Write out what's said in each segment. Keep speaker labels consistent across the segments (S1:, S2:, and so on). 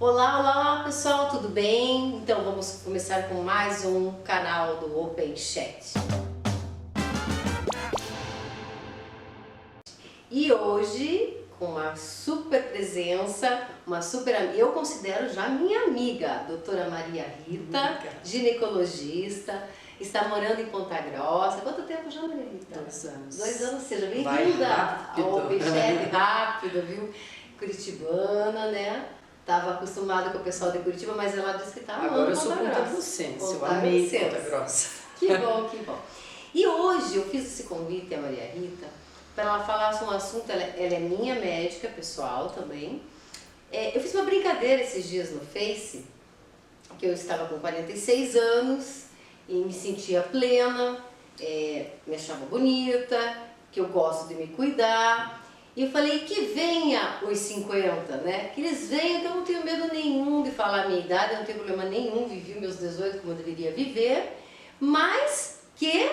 S1: Olá, olá pessoal, tudo bem? Então vamos começar com mais um canal do Open Chat. E hoje, com uma super presença, uma super amiga, eu considero já minha amiga, a doutora Maria Rita, ginecologista, está morando em Ponta Grossa. Quanto tempo já, Maria Rita?
S2: 2 anos.
S1: 2 anos, seja bem-vinda ao Open Chat, rápido, viu? Curitibana, né? Estava acostumada com o pessoal de Curitiba, mas ela disse que está amando
S2: Agora eu sou
S1: Ponta Grossa.
S2: ponta-grossense, eu amei Ponta Grossa.
S1: Que bom, que bom. E hoje eu fiz esse convite à Maria Rita para ela falar sobre um assunto, ela é minha médica pessoal também. Eu fiz uma brincadeira esses dias no Face, que eu estava com 46 anos e me sentia plena, me achava bonita, que eu gosto de me cuidar. E eu falei que venha os 50, né? Que eles venham, que eu não tenho medo nenhum de falar a minha idade, eu não tenho problema nenhum, vivi meus 18 como eu deveria viver, mas que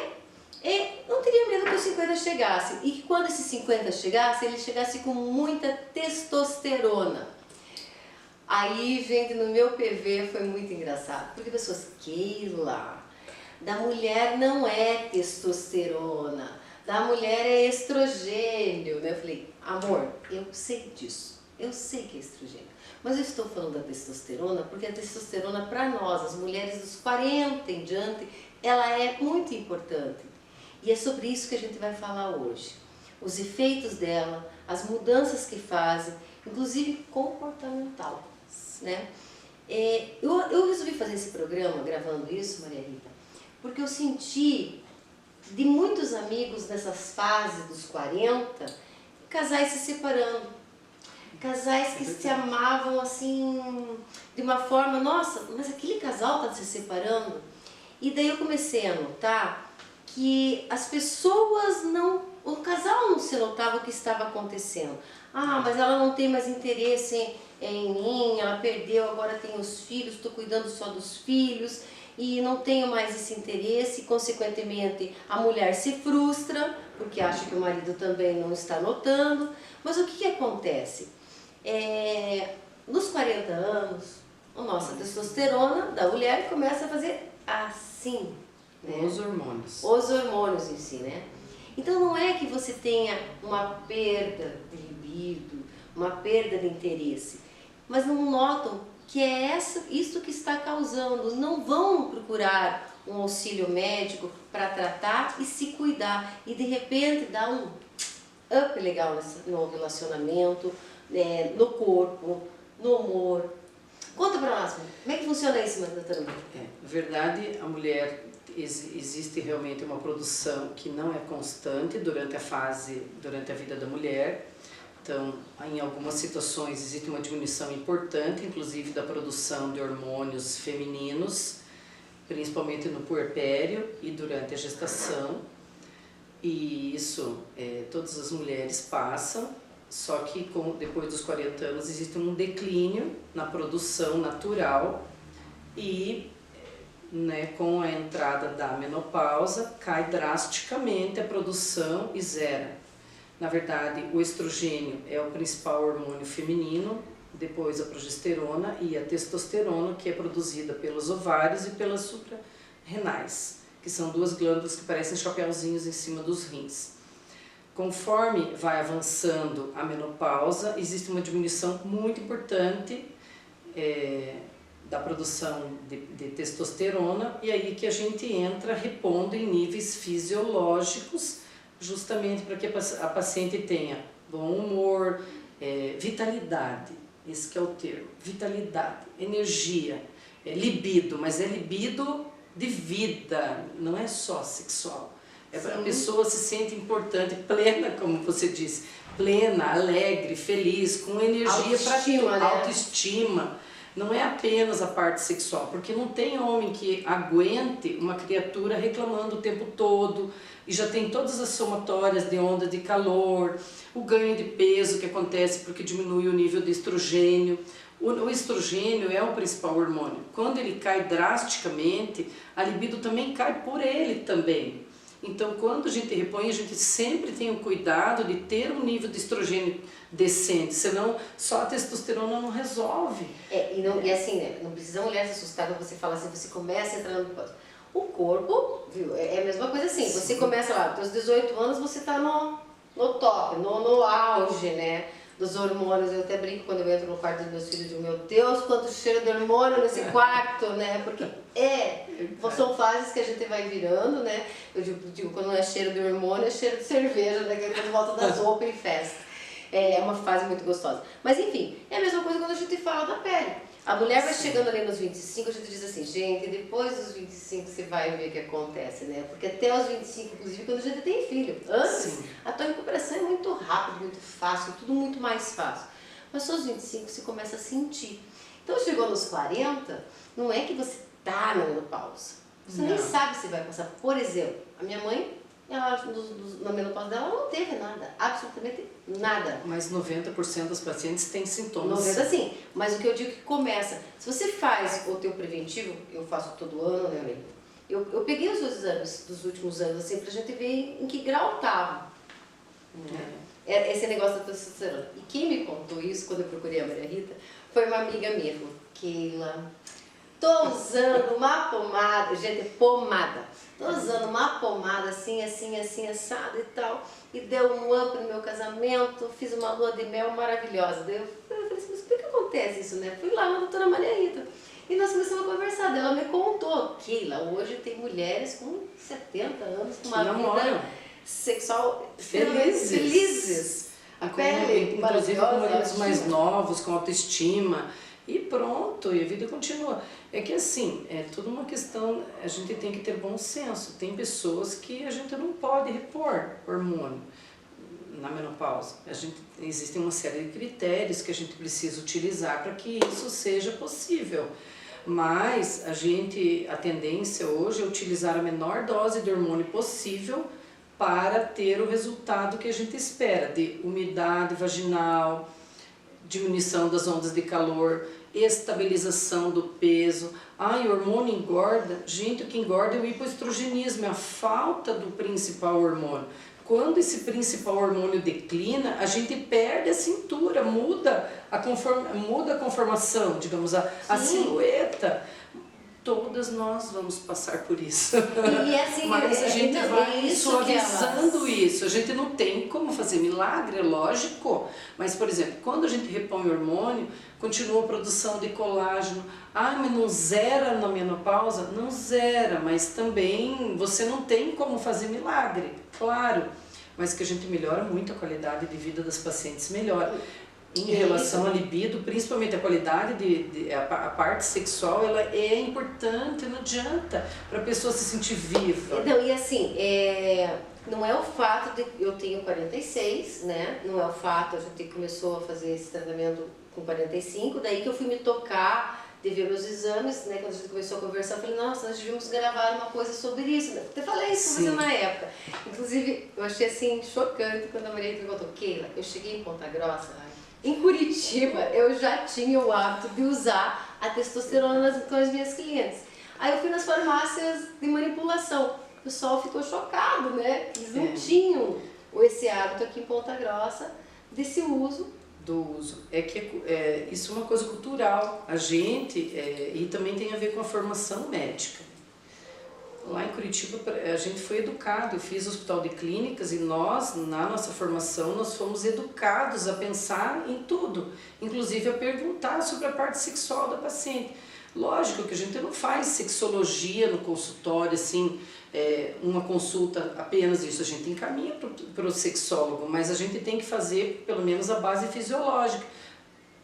S1: não teria medo que os 50 chegassem. E que quando esses 50 chegassem, ele chegasse com muita testosterona. Aí, gente, no meu PV foi muito engraçado, porque pessoas, Keila, da mulher não é testosterona, da mulher é estrogênio, né? Eu falei, amor, eu sei disso, eu sei que é estrogênio, mas eu estou falando da testosterona porque a testosterona para nós, as mulheres dos 40 em diante, ela é muito importante. E é sobre isso que a gente vai falar hoje. Os efeitos dela, as mudanças que fazem, inclusive comportamental, né? Eu resolvi fazer esse programa, gravando isso, Maria Rita, porque eu senti de muitos amigos nessas fases dos 40, casais se separando. Casais que se amavam assim, de uma forma, nossa, mas aquele casal está se separando? E daí eu comecei a notar que as pessoas não, o casal não se notava o que estava acontecendo. Ah, mas ela não tem mais interesse em mim, ela perdeu, agora tem os filhos, estou cuidando só dos filhos e não tenho mais esse interesse, consequentemente a mulher se frustra, porque acha que o marido também não está notando. Mas o que acontece? Nos 40 anos, a nossa testosterona da mulher começa a fazer assim, né?
S2: Os hormônios.
S1: Os hormônios em si, né? Então não é que você tenha uma perda de libido, uma perda de interesse, mas não notam que é isso que está causando. Não vão procurar um auxílio médico para tratar e se cuidar e de repente dar um up legal no relacionamento, no corpo, no humor. Conta para nós, como é que funciona isso, doutora?
S2: Na verdade, a mulher, existe realmente uma produção que não é constante durante a vida da mulher. Então, em algumas situações existe uma diminuição importante, inclusive da produção de hormônios femininos, principalmente no puerpério e durante a gestação. E isso todas as mulheres passam, só que depois dos 40 anos existe um declínio na produção natural e com a entrada da menopausa cai drasticamente a produção e zera. Na verdade, o estrogênio é o principal hormônio feminino, depois a progesterona e a testosterona, que é produzida pelos ovários e pelas suprarrenais, que são duas glândulas que parecem chapeuzinhos em cima dos rins. Conforme vai avançando a menopausa, existe uma diminuição muito importante da produção de testosterona, e aí que a gente entra repondo em níveis fisiológicos, justamente para que a paciente tenha bom humor, vitalidade, esse que é o termo, vitalidade, energia, libido, mas é libido de vida, não é só sexual. A pessoa se sente importante, plena, como você disse, plena, alegre, feliz, com energia para tudo, autoestima. Não é apenas a parte sexual, porque não tem homem que aguente uma criatura reclamando o tempo todo, e já tem todas as somatórias de onda de calor, o ganho de peso que acontece porque diminui o nível de estrogênio. O estrogênio é o principal hormônio. Quando ele cai drasticamente, a libido também cai por ele também. Então, quando a gente repõe, a gente sempre tem o cuidado de ter um nível de estrogênio decente, senão só a testosterona não resolve.
S1: E assim, né, não precisa a mulher se assustar quando você fala assim, você começa a entrar no menopausa. O corpo, viu, é a mesma coisa assim, você começa lá, aos 18 anos você está no top, no auge, né, dos hormônios. Eu até brinco quando eu entro no quarto dos meus filhos, digo, meu Deus, quanto cheiro de hormônio nesse quarto, né, porque são fases que a gente vai virando, né, eu digo quando não é cheiro de hormônio, é cheiro de cerveja, né, quando volta das roupas em festa. É uma fase muito gostosa. Mas enfim, é a mesma coisa quando a gente fala da pele. A mulher vai chegando ali nos 25, a gente diz assim, gente, depois dos 25 você vai ver o que acontece, né? Porque até os 25, inclusive, quando a gente tem filho, antes, a tua recuperação é muito rápida, muito fácil, tudo muito mais fácil. Mas aos 25 você começa a sentir. Então chegou nos 40, não é que você tá na menopausa. Você nem sabe se vai passar. Por exemplo, a minha mãe, ela, na menopausa dela, ela não teve nada, absolutamente nada.
S2: Mas 90% das pacientes têm sintomas.
S1: 90% sim, mas o que eu digo que começa, se você faz o teu preventivo, eu faço todo ano, né, amiga? Eu peguei os dois exames dos últimos anos, assim, pra gente ver em que grau tava. Esse negócio da testosterona. E quem me contou isso, quando eu procurei a Maria Rita, foi uma amiga minha, falou, Keila, tô usando uma pomada, gente, pomada. Tô usando uma pomada assim, assado e tal, e deu um up no meu casamento, fiz uma lua de mel maravilhosa. Daí eu falei assim, mas por que acontece isso, né? Fui lá na doutora Maria Rita e nós começamos a conversar. Daí ela me contou, Keila, hoje tem mulheres com 70 anos, com uma vida sexual felizes. A pele,
S2: inclusive com maridos mais novos, com autoestima. E pronto, e a vida continua. É que assim, é tudo uma questão, a gente tem que ter bom senso. Tem pessoas que a gente não pode repor hormônio na menopausa. Existem uma série de critérios que a gente precisa utilizar para que isso seja possível. Mas a tendência hoje é utilizar a menor dose de hormônio possível para ter o resultado que a gente espera, de umidade vaginal, diminuição das ondas de calor, estabilização do peso. O hormônio engorda. Gente, o que engorda é o hipoestrogenismo, é a falta do principal hormônio. Quando esse principal hormônio declina, a gente perde a cintura, muda a conformação, digamos, a silhueta. Todas nós vamos passar por isso.
S1: E assim,
S2: mas a gente vai suavizando isso. A gente não tem como fazer milagre, é lógico. Mas, por exemplo, quando a gente repõe o hormônio, continua a produção de colágeno. Mas não zera na menopausa? Não zera, mas também você não tem como fazer milagre, claro. Mas que a gente melhora muito a qualidade de vida das pacientes, melhora. Em relação à libido, principalmente a qualidade a parte sexual, ela é importante, não adianta para a pessoa se sentir viva.
S1: Não, e assim, não é o fato de eu tenho 46, né? Não é o fato, a gente começou a fazer esse tratamento com 45, daí que eu fui me tocar de ver meus exames, né? Quando a gente começou a conversar, eu falei, nossa, nós devíamos gravar uma coisa sobre isso, né? Até falei isso com você na época. Inclusive, eu achei assim chocante quando a Maria me contou, Keila, eu cheguei em Ponta Grossa, em Curitiba, eu já tinha o hábito de usar a testosterona com as minhas clientes. Aí eu fui nas farmácias de manipulação. O pessoal ficou chocado, né? Eles não tinham esse hábito aqui em Ponta Grossa desse uso.
S2: Isso é uma coisa cultural. A gente, e também tem a ver com a formação médica. Lá em Curitiba a gente foi educado, eu fiz hospital de clínicas e nós, na nossa formação, nós fomos educados a pensar em tudo, inclusive a perguntar sobre a parte sexual da paciente. Lógico que a gente não faz sexologia no consultório, assim, uma consulta apenas isso, a gente encaminha para o sexólogo, mas a gente tem que fazer pelo menos a base fisiológica.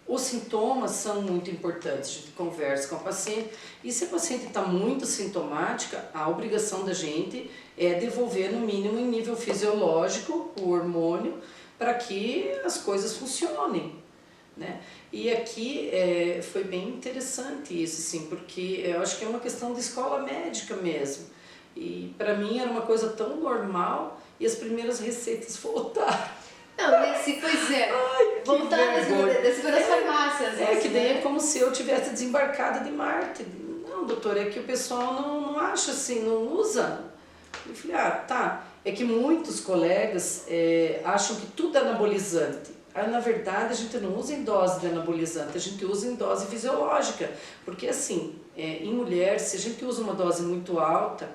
S2: Os sintomas são muito importantes, a gente conversa com a paciente e se a paciente está muito sintomática, a obrigação da gente é devolver no mínimo em nível fisiológico o hormônio para que as coisas funcionem, né? E aqui foi bem interessante isso, sim, porque eu acho que é uma questão de escola médica mesmo. E para mim era uma coisa tão normal e as primeiras receitas voltaram.
S1: Não, pois é. Voltando das farmácias.
S2: Que daí é como se eu tivesse desembarcado de Marte. Não, doutor, é que o pessoal não acha assim, não usa. Eu falei, tá, é que muitos colegas acham que tudo é anabolizante. Na verdade, a gente não usa em dose de anabolizante, a gente usa em dose fisiológica. Porque assim, em mulher, se a gente usa uma dose muito alta,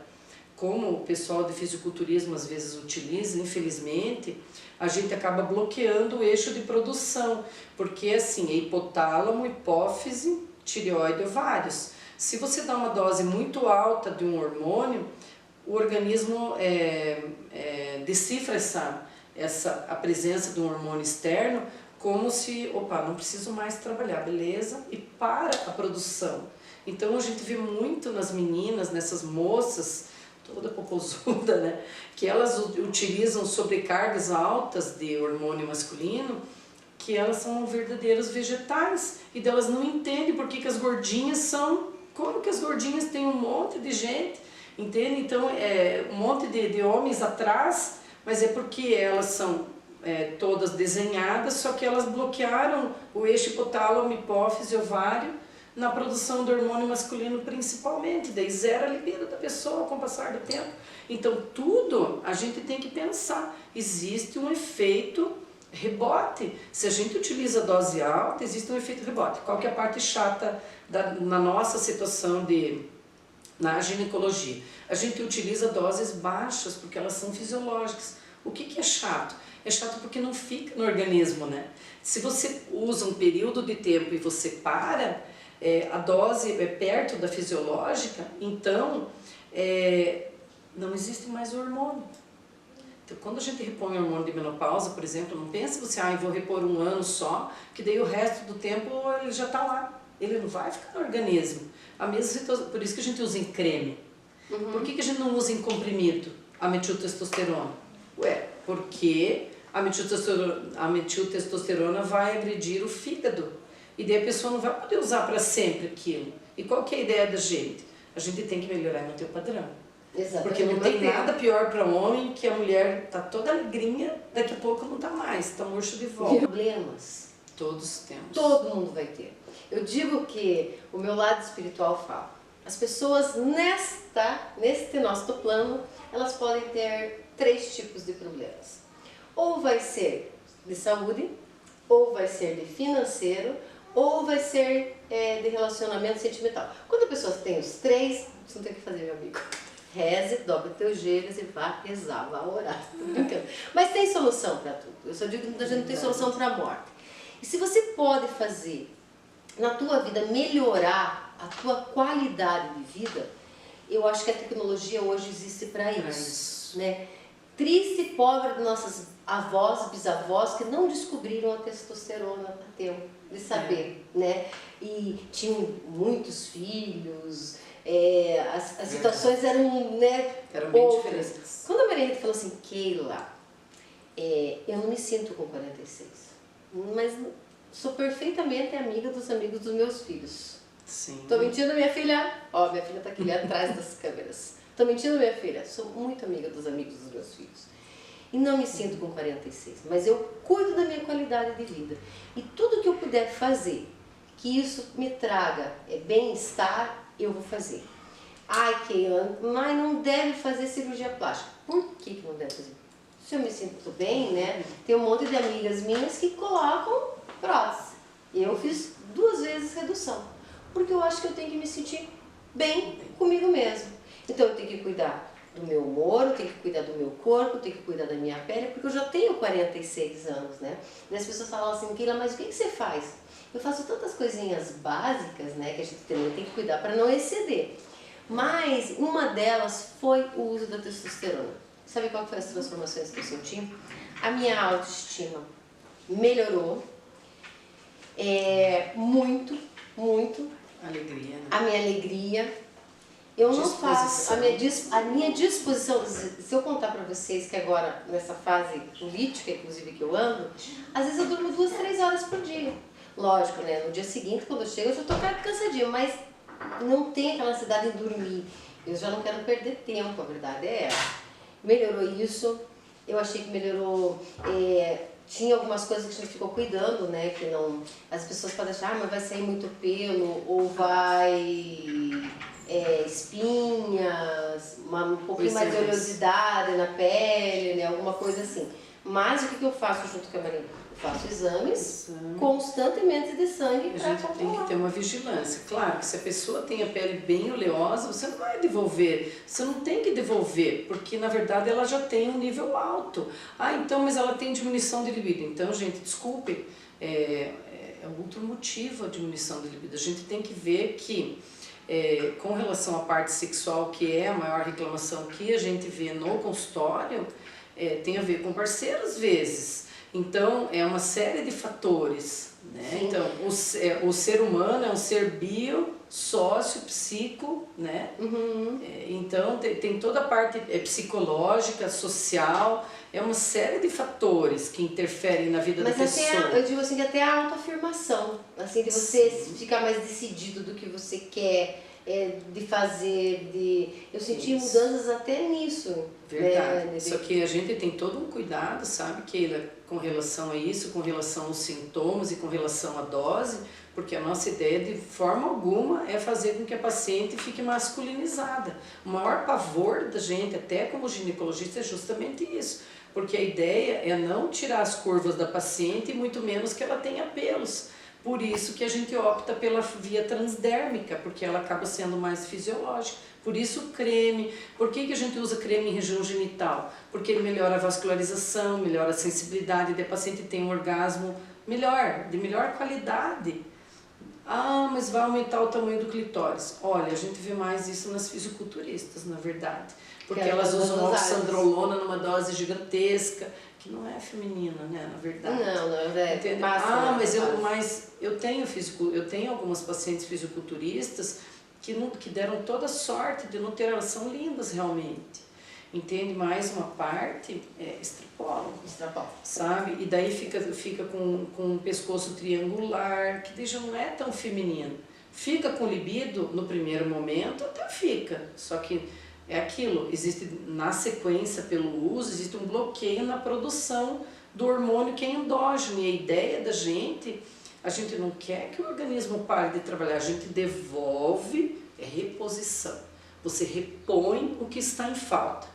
S2: como o pessoal de fisiculturismo às vezes utiliza, infelizmente, a gente acaba bloqueando o eixo de produção. Porque assim, é hipotálamo, hipófise, tireoide e ovários. Se você dá uma dose muito alta de um hormônio, o organismo decifra a presença de um hormônio externo como se, não preciso mais trabalhar, beleza? E para a produção. Então a gente vê muito nas meninas, nessas moças, toda popozuda, né? Que elas utilizam sobrecargas altas de hormônio masculino, que elas são verdadeiros vegetais. E delas não entendem por que as gordinhas são... Como que as gordinhas têm um monte de gente, entende? Então, um monte de homens atrás, mas é porque elas são todas desenhadas, só que elas bloquearam o eixo hipotálamo, hipófise, ovário, na produção do hormônio masculino principalmente, daí zera a libido da pessoa com o passar do tempo. Então, tudo a gente tem que pensar. Existe um efeito rebote. Se a gente utiliza dose alta, existe um efeito rebote. Qual que é a parte chata na nossa situação na ginecologia? A gente utiliza doses baixas porque elas são fisiológicas. O que é chato? É chato porque não fica no organismo, né? Se você usa um período de tempo e você para, a dose é perto da fisiológica, então não existe mais o hormônio. Então, quando a gente repõe o hormônio de menopausa, por exemplo, não pense você, eu vou repor um ano só, que daí o resto do tempo ele já está lá. Ele não vai ficar no organismo. A mesma situação, por isso que a gente usa em creme.
S1: Uhum.
S2: Por que a gente não usa em comprimido a metiltestosterona? Porque a metiltestosterona vai agredir o fígado. E daí a pessoa não vai poder usar para sempre aquilo. E qual que é a ideia da gente? A gente tem que melhorar e manter o padrão.
S1: Exatamente.
S2: Porque não tem nada pior para um homem que a mulher tá toda alegrinha, daqui a pouco não tá mais, tá murcho de volta.
S1: Problemas.
S2: Todos temos.
S1: Todo mundo vai ter. Eu digo que o meu lado espiritual fala. As pessoas neste nosso plano, elas podem ter 3 tipos de problemas. Ou vai ser de saúde, ou vai ser de financeiro, ou vai ser de relacionamento sentimental. Quando a pessoa tem os 3, você não tem o que fazer, meu amigo. Reze, dobre teus joelhos e vá rezar, vá orar. Tô brincando. Mas tem solução para tudo. Eu só digo que a gente não tem solução para a morte. E se você pode fazer na tua vida melhorar a tua qualidade de vida, eu acho que a tecnologia hoje existe para isso, né? Triste e pobre de nossas avós, bisavós que não descobriram a testosterona a tempo de saber, né? E tinham muitos filhos, as situações eram, né,
S2: eram bem
S1: outras.
S2: diferentes.
S1: Quando a Maria Rita falou assim, Keila, eu não me sinto com 46, mas sou perfeitamente amiga dos amigos dos meus filhos.
S2: Sim.
S1: Tô mentindo, minha filha? Ó, minha filha tá aqui atrás das câmeras. Tô mentindo, minha filha? Sou muito amiga dos amigos dos meus filhos. E não me sinto com 46, mas eu cuido da minha qualidade de vida. E tudo que eu puder fazer, que isso me traga bem-estar, eu vou fazer. Ai, Keila, mas não deve fazer cirurgia plástica. Por que não deve fazer? Se eu me sinto bem, né? Tem um monte de amigas minhas que colocam prótese. Eu fiz 2 vezes redução. Porque eu acho que eu tenho que me sentir bem comigo mesmo. Então eu tenho que cuidar do meu humor, eu tenho que cuidar do meu corpo, eu tenho que cuidar da minha pele, porque eu já tenho 46 anos, né? E as pessoas falam assim, Keila, mas o que você faz? Eu faço tantas coisinhas básicas, né, que a gente também tem que cuidar para não exceder. Mas uma delas foi o uso da testosterona. Sabe qual foi as transformações que eu senti? A minha autoestima melhorou muito, muito.
S2: Alegria, né?
S1: A minha alegria. Eu não faço, a minha disposição, se eu contar para vocês que agora, nessa fase política, inclusive, que eu ando, às vezes eu durmo 2, 3 horas por dia. Lógico, né? No dia seguinte, quando eu chego, eu já tô cansadinha, mas não tem aquela ansiedade em dormir. Eu já não quero perder tempo, a verdade é essa. Melhorou isso, eu achei que melhorou... tinha algumas coisas que a gente ficou cuidando, né? Que não... As pessoas podem achar, mas vai sair muito pelo, ou vai... espinhas, um pouco pouquinho mais de oleosidade na pele, né? Alguma coisa assim. Mas o que eu faço junto com a Marina? Eu faço exames constantemente de sangue para
S2: A gente tem que ter uma vigilância. Claro que se a pessoa tem a pele bem oleosa, você não vai devolver. Você não tem que devolver, porque na verdade ela já tem um nível alto. Ah, então, mas ela tem diminuição de libido. Então, gente, desculpe, é outro motivo a diminuição de libido. A gente tem que ver que, com relação à parte sexual, que é a maior reclamação que a gente vê no consultório, tem a ver com parceiro às vezes. Então, é uma série de fatores, né? Então, o ser humano é um ser bio, sócio, psico, né? Então, tem toda a parte psicológica, social, é uma série de fatores que interferem na vida da pessoa.
S1: Mas eu digo assim, que até a autoafirmação, assim, de você ficar mais decidido do que você quer, de fazer, eu senti mudanças até nisso.
S2: Verdade. Né? Só que a gente tem todo um cuidado, sabe, Keila, com relação a isso, com relação aos sintomas e com relação à dose, porque a nossa ideia de forma alguma é fazer com que a paciente fique masculinizada. O maior pavor da gente, até como ginecologista, é justamente isso, porque a ideia é não tirar as curvas da paciente e muito menos que ela tenha pelos. Por isso que a gente opta pela via transdérmica, porque ela acaba sendo mais fisiológica. Por isso o creme. Por que a gente usa creme em região genital? Porque ele melhora a vascularização, melhora a sensibilidade, e a paciente tem um orgasmo melhor, de melhor qualidade. Ah, mas vai aumentar o tamanho do clitóris. Olha, a gente vê mais isso nas fisiculturistas, na verdade. Porque elas usam oxandrolona numa dose gigantesca, que não é feminina, né, na verdade.
S1: Não é.
S2: Entendeu? Mas eu tenho algumas pacientes fisiculturistas que deram toda sorte de não ter, elas são lindas realmente. Entende? Mais uma parte extrapolam, sabe? E daí fica com um pescoço triangular, que já não é tão feminino. Fica com libido no primeiro momento, até fica, só que é aquilo, existe na sequência pelo uso, existe um bloqueio na produção do hormônio que é endógeno, e a ideia da gente, a gente não quer que o organismo pare de trabalhar, a gente devolve, reposição, você repõe o que está em falta.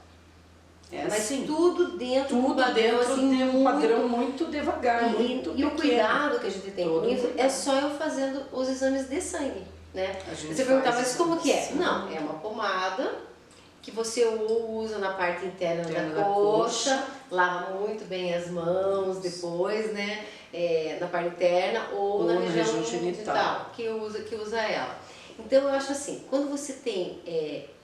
S1: Mas assim, tudo dentro de
S2: um padrão muito devagar, muito pequeno.
S1: E o cuidado que a gente tem com isso é só eu fazendo os exames de sangue, né? Você perguntar, mas como que é? Não, é uma pomada que você usa na parte interna da coxa, lava muito bem as mãos depois, né? Na parte interna ou na região genital, que usa ela. Então eu acho assim, quando você tem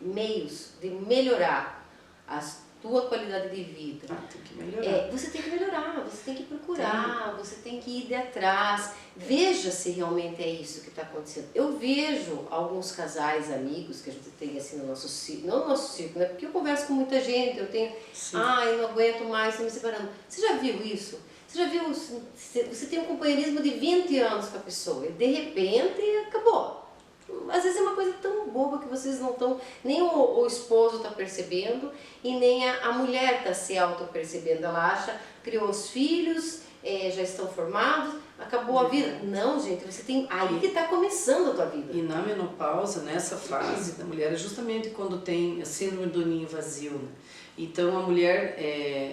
S1: meios de melhorar a tua qualidade de vida,
S2: tem que melhorar.
S1: Você tem que melhorar, você tem que procurar, você tem que ir de atrás, veja se realmente é isso que está acontecendo. Eu vejo alguns casais, amigos que a gente tem assim no nosso círculo, não no nosso círculo, né? Porque eu converso com muita gente, eu tenho, eu não aguento mais, estou me separando. Você já viu isso? Você já viu, você tem um companheirismo de 20 anos com a pessoa e de repente acabou. Às vezes é uma coisa tão boba que vocês não estão, nem o esposo está percebendo e nem a mulher está se auto-percebendo. Ela acha, criou os filhos, já estão formados, acabou a vida. Não, gente, você tem aí que está começando a tua vida.
S2: E na menopausa, nessa fase da mulher, é justamente quando tem a síndrome do ninho vazio, né? Então a mulher,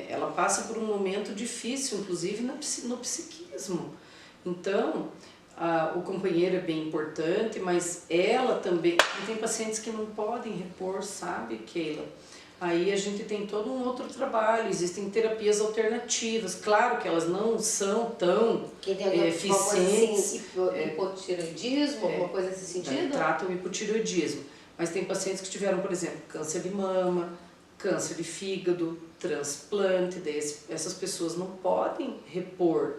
S2: ela passa por um momento difícil, inclusive no psiquismo. Então, o companheiro é bem importante, mas ela também, tem pacientes que não podem repor, sabe, Keila? Aí a gente tem todo um outro trabalho, existem terapias alternativas, claro que elas não são tão eficientes.
S1: Hipotireoidismo, alguma coisa nesse sentido?
S2: Tratam o hipotireoidismo, mas tem pacientes que tiveram, por exemplo, câncer de mama, câncer de fígado, transplante, daí essas pessoas não podem repor.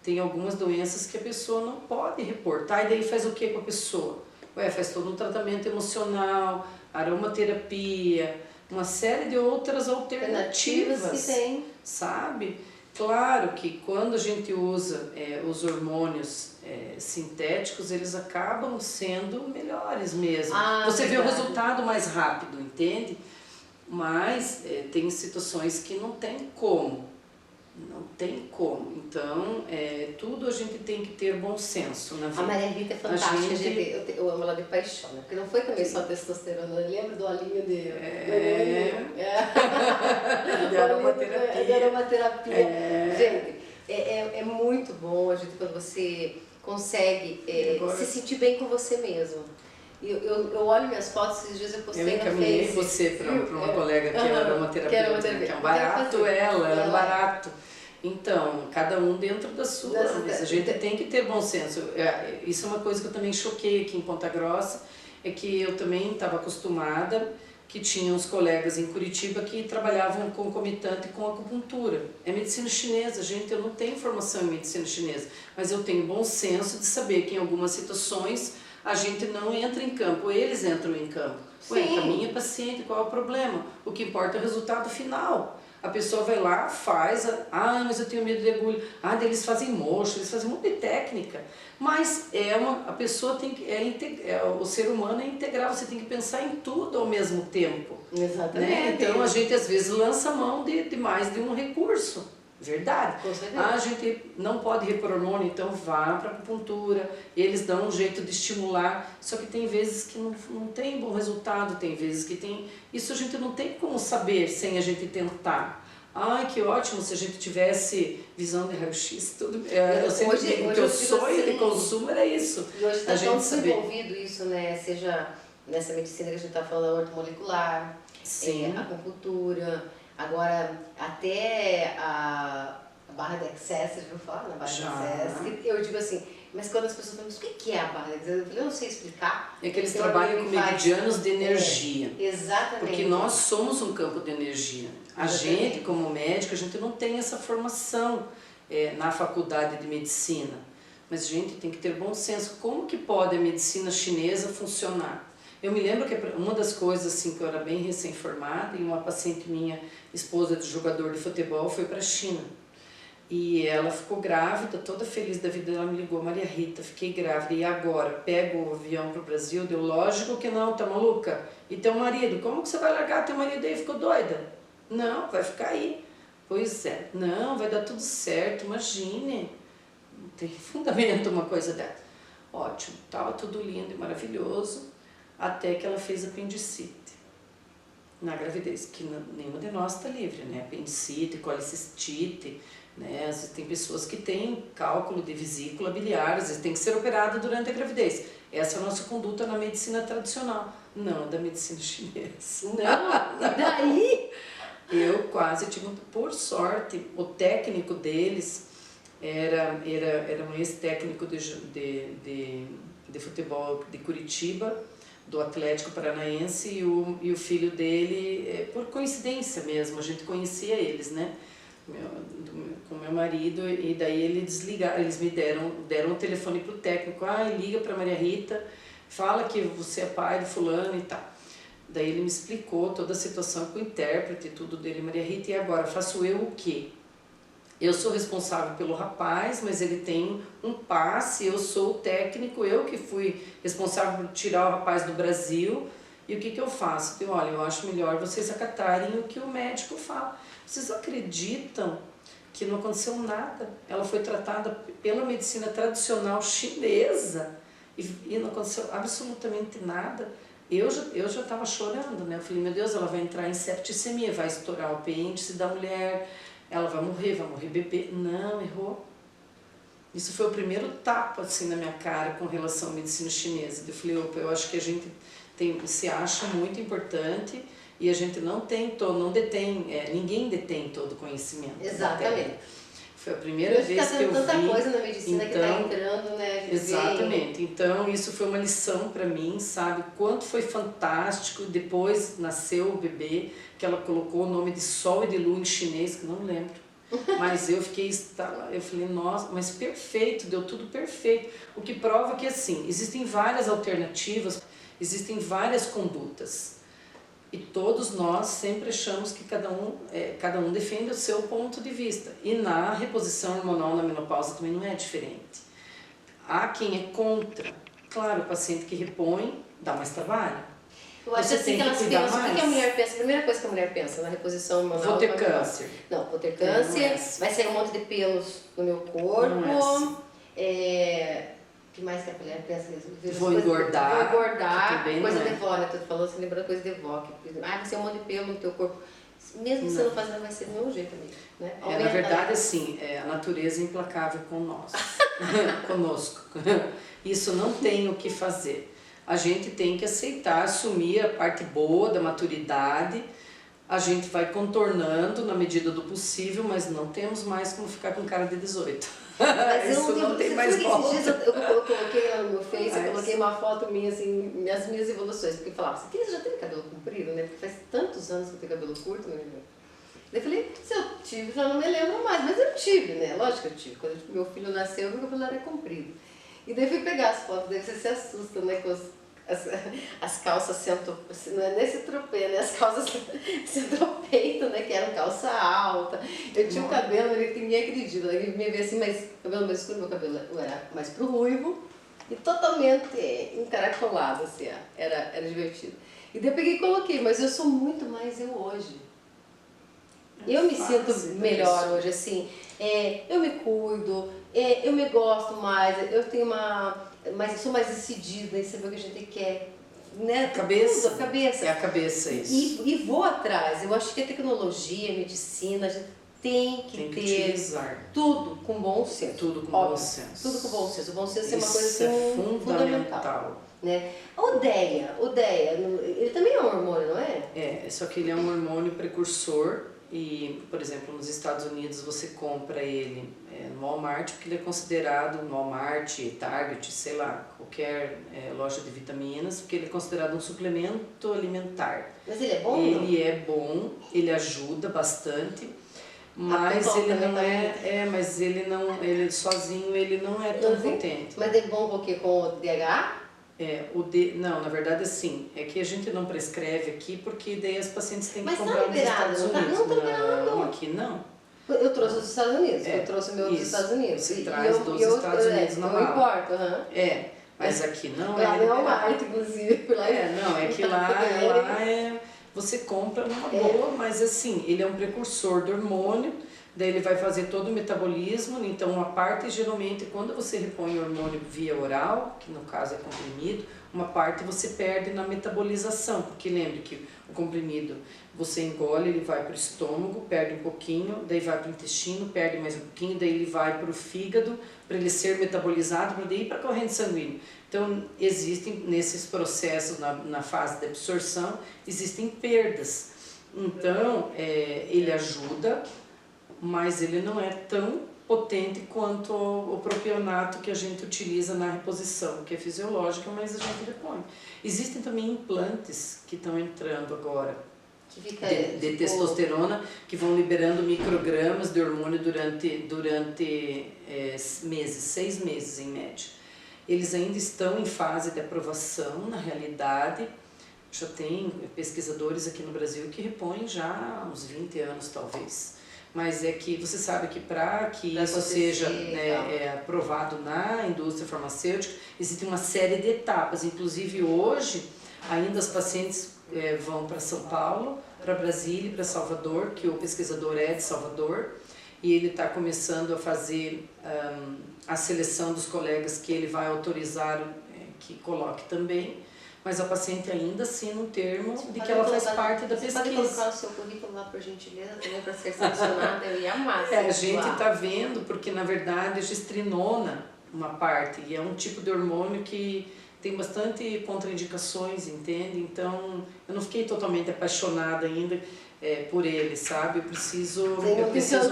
S2: Tem algumas doenças que a pessoa não pode repor, tá? E daí faz o que com a pessoa? Faz todo um tratamento emocional, aromaterapia, uma série de outras alternativas
S1: que tem.
S2: Sabe? Claro que quando a gente usa os hormônios sintéticos, eles acabam sendo melhores mesmo. Você vê o resultado mais rápido, entende? Mas tem situações que não tem como. Não tem como. Então, tudo a gente tem que ter bom senso na vida.
S1: A Maria Rita é fantástica, gente, eu amo ela de paixão, né? Porque não foi também só testosterona, lembra do olhinho de...
S2: De aromaterapia.
S1: De aromaterapia. Gente, é muito bom a gente quando você consegue se sentir bem com você mesmo. Eu olho minhas fotos, esses dias eu postei no Facebook. Eu encaminhei
S2: você para uma colega que é aromaterapeuta, que é um barato ela é um barato. Então, cada um dentro da sua, mas a gente tem que ter bom senso. Isso é uma coisa que eu também choquei aqui em Ponta Grossa, é que eu também estava acostumada, que tinha uns colegas em Curitiba que trabalhavam concomitante com acupuntura. É medicina chinesa, gente, eu não tenho formação em medicina chinesa, mas eu tenho bom senso de saber que em algumas situações a gente não entra em campo, eles entram em campo. Ué, encaminha paciente, qual é o problema? O que importa é o resultado final. A pessoa vai lá, faz, mas eu tenho medo de agulha, eles fazem mocho, eles fazem um monte de técnica. Mas a pessoa tem que, o ser humano é integral, você tem que pensar em tudo ao mesmo tempo.
S1: Exatamente.
S2: Né? Então a gente às vezes lança mão de mais de um recurso. Verdade.
S1: Com certeza.
S2: A gente não pode repor hormônio, então vá para a acupuntura, eles dão um jeito de estimular, só que tem vezes que não tem bom resultado, tem vezes que tem... Isso a gente não tem como saber sem a gente tentar. Ai, que ótimo se a gente tivesse visão de raio-x, tudo. Eu sempre digo que o sonho de consumo era isso.
S1: E hoje está tão desenvolvido isso, né? Seja nessa medicina que a gente está falando, ortomolecular, acupuntura... Agora, até a barra de access, eu vou falar na barra de access, eu digo assim, mas quando as pessoas falam, mas o que é a barra de access? Eu não sei explicar.
S2: É que eles trabalham com meridianos de energia.
S1: Exatamente.
S2: Porque nós somos um campo de energia. A gente, como médico, a gente não tem essa formação na faculdade de medicina. Mas a gente tem que ter bom senso. Como que pode a medicina chinesa funcionar? Eu me lembro que uma das coisas assim que eu era bem recém-formada e uma paciente minha, esposa de jogador de futebol, foi para a China. E ela ficou grávida, toda feliz da vida, ela me ligou, Maria Rita, fiquei grávida, e agora? Pego o avião para o Brasil? Deu, lógico que não, tá maluca? E teu marido? Como que você vai largar teu marido aí? Ficou doida? Não, vai ficar aí. Pois é, não, vai dar tudo certo, imagine. Não tem fundamento uma coisa dessa. Ótimo, estava tudo lindo e maravilhoso. Até que ela fez apendicite na gravidez, que nenhuma de nós está livre, né? Apendicite, colicistite, né? Às vezes tem pessoas que têm cálculo de vesícula biliar, às vezes tem que ser operada durante a gravidez. Essa é a nossa conduta na medicina tradicional, não da medicina chinesa.
S1: Não, e daí?
S2: Eu quase tive, por sorte, o técnico deles era um ex-técnico de futebol de Curitiba, do Atlético Paranaense, e o filho dele, por coincidência mesmo, a gente conhecia eles, né? Com meu marido, e daí eles me deram o telefone pro técnico, liga para Maria Rita, fala que você é pai do fulano e tal. Daí ele me explicou toda a situação com o intérprete, tudo dele, Maria Rita, e agora faço eu o quê? Eu sou responsável pelo rapaz, mas ele tem um passe, eu sou o técnico, eu que fui responsável por tirar o rapaz do Brasil. E o que eu faço? Olha, eu acho melhor vocês acatarem o que o médico fala. Vocês acreditam que não aconteceu nada? Ela foi tratada pela medicina tradicional chinesa e não aconteceu absolutamente nada. Eu já estava chorando, né? Eu falei, meu Deus, ela vai entrar em septicemia, vai estourar o apêndice da mulher, ela vai morrer bebê. Não, errou. Isso foi o primeiro tapa assim na minha cara com relação à medicina chinesa. Eu falei, opa, eu acho que a gente se acha muito importante e a gente não detém, ninguém detém todo o conhecimento.
S1: Exatamente.
S2: Foi a primeira vez que eu vi.
S1: Tá tanta coisa na medicina que está entrando, né?
S2: Exatamente. Então, isso foi uma lição para mim, sabe? Quanto foi fantástico. Depois nasceu o bebê, que ela colocou o nome de Sol e de Lua em chinês, que não lembro. Mas eu fiquei, eu falei, nossa, mas perfeito, deu tudo perfeito. O que prova que, assim, existem várias alternativas, existem várias condutas. E todos nós sempre achamos que cada um defende o seu ponto de vista. E na reposição hormonal na menopausa também não é diferente. Há quem é contra. Claro, o paciente que repõe dá mais trabalho.
S1: Eu acho
S2: Você
S1: assim
S2: tem
S1: que
S2: que
S1: elas
S2: cuidar
S1: pensam. O que
S2: mais.
S1: que a mulher pensa? A primeira coisa que a mulher pensa na reposição hormonal.
S2: Vou ter câncer.
S1: Não, vou ter
S2: Não
S1: câncer,
S2: é.
S1: vai sair um monte de pelos no meu corpo.
S2: Não é assim.
S1: O que mais que a mulher pensa?
S2: Vou engordar.
S1: Vou engordar.
S2: Que também
S1: Coisa
S2: não é.
S1: de vó, né? Tô falando, você lembra da coisa de vó. Vai ser um monte de pelo no teu corpo. Mesmo você não fazendo, vai ser do mesmo jeito, amiga. Né?
S2: Na verdade, assim, a natureza é implacável com nós, conosco. Isso não tem o que fazer. A gente tem que aceitar, assumir a parte boa da maturidade. A gente vai contornando na medida do possível, mas não temos mais como ficar com cara de 18.
S1: Mas
S2: isso não tem mais volta.
S1: Esses dias eu coloquei lá no meu Face, eu coloquei uma foto minha, assim, as minhas evoluções, porque falava, você já teve cabelo comprido, né? Porque faz tantos anos que eu tenho cabelo curto, né? Eu falei, se eu tive, já não me lembro mais, mas eu tive, né? Lógico que eu tive. Quando meu filho nasceu, meu cabelo era comprido. E daí fui pegar as fotos, daí você se assusta, né? Com as calças sentam, não é nesse tropê, né? As calças sentam ao peito, né? Que eram calça alta. Eu tinha um cabelo, que ninguém acredita. Ele me vê assim, mas cabelo mais escuro, meu cabelo era mais pro ruivo e totalmente encaracolado, assim, era divertido. E daí eu peguei e coloquei, mas eu sou muito mais eu hoje. Eu me sinto melhor hoje, assim, eu me cuido, eu me gosto mais, eu tenho eu sou mais decidida em saber o que a gente quer, né?
S2: Cabeça.
S1: Tudo, a cabeça.
S2: É a cabeça isso.
S1: E vou atrás, eu acho que a tecnologia, a medicina, a gente tem que ter
S2: utilizar.
S1: tudo com bom senso.
S2: Tudo com
S1: Óbvio,
S2: bom senso.
S1: Tudo com bom senso. O bom senso é uma
S2: Isso
S1: coisa assim, fundamental. Né? O DEA, ele também é um hormônio, não é?
S2: Só que ele é um hormônio precursor e, por exemplo, nos Estados Unidos você compra ele no Walmart, porque ele é considerado, no Walmart, Target, sei lá, qualquer loja de vitaminas, porque ele é considerado um suplemento alimentar.
S1: Mas ele é bom?
S2: Ele é bom, ele ajuda bastante, mas ele não mas ele sozinho ele não é tão potente.
S1: Mas é bom porque com o DHA?
S2: Não, na verdade assim, é que a gente não prescreve aqui porque daí as pacientes têm que
S1: mas
S2: comprar
S1: tá
S2: nos Estados Unidos.
S1: Não tá liberado.
S2: Não, aqui não.
S1: Eu trouxe dos Estados Unidos, eu trouxe o meu dos Estados Unidos.
S2: Você traz dos Estados Unidos na mala.
S1: Eu importo,
S2: mas aqui não
S1: lá
S2: é
S1: liberado. Lá não é Walmart, inclusive.
S2: Não, é que lá você compra numa boa, mas assim, ele é um precursor do hormônio, daí ele vai fazer todo o metabolismo, então uma parte geralmente, quando você repõe o hormônio via oral, que no caso é comprimido, uma parte você perde na metabolização, porque lembre que o comprimido você engole, ele vai para o estômago, perde um pouquinho, daí vai para o intestino, perde mais um pouquinho, daí ele vai para o fígado, para ele ser metabolizado, para daí ir para a corrente sanguínea. Então, existem nesses processos, na fase de absorção, existem perdas. Então, ele ajuda, mas ele não é tão potente quanto o propionato que a gente utiliza na reposição, que é fisiológica, mas a gente repõe. Existem também implantes que estão entrando agora, de testosterona, que vão liberando microgramas de hormônio durante meses, 6 meses em média. Eles ainda estão em fase de aprovação, na realidade. Já tem pesquisadores aqui no Brasil que repõem já há uns 20 anos, talvez. Mas é que você sabe que para que isso seja aprovado na indústria farmacêutica, existe uma série de etapas. Inclusive hoje, ainda as pacientes vão para São Paulo, para Brasília e para Salvador, que o pesquisador é de Salvador, e ele está começando a fazer a seleção dos colegas que ele vai autorizar que coloque também. Mas a paciente ainda assina um termo de que ela faz parte da pesquisa.
S1: Você pode colocar o seu currículo lá, por gentileza, também para ser selecionada, eu ia amar.
S2: A gente está vendo, porque na verdade a gestrinona, uma parte, e é um tipo de hormônio que tem bastante contraindicações, entende? Então, eu não fiquei totalmente apaixonada ainda por ele, sabe? Eu preciso me convencer.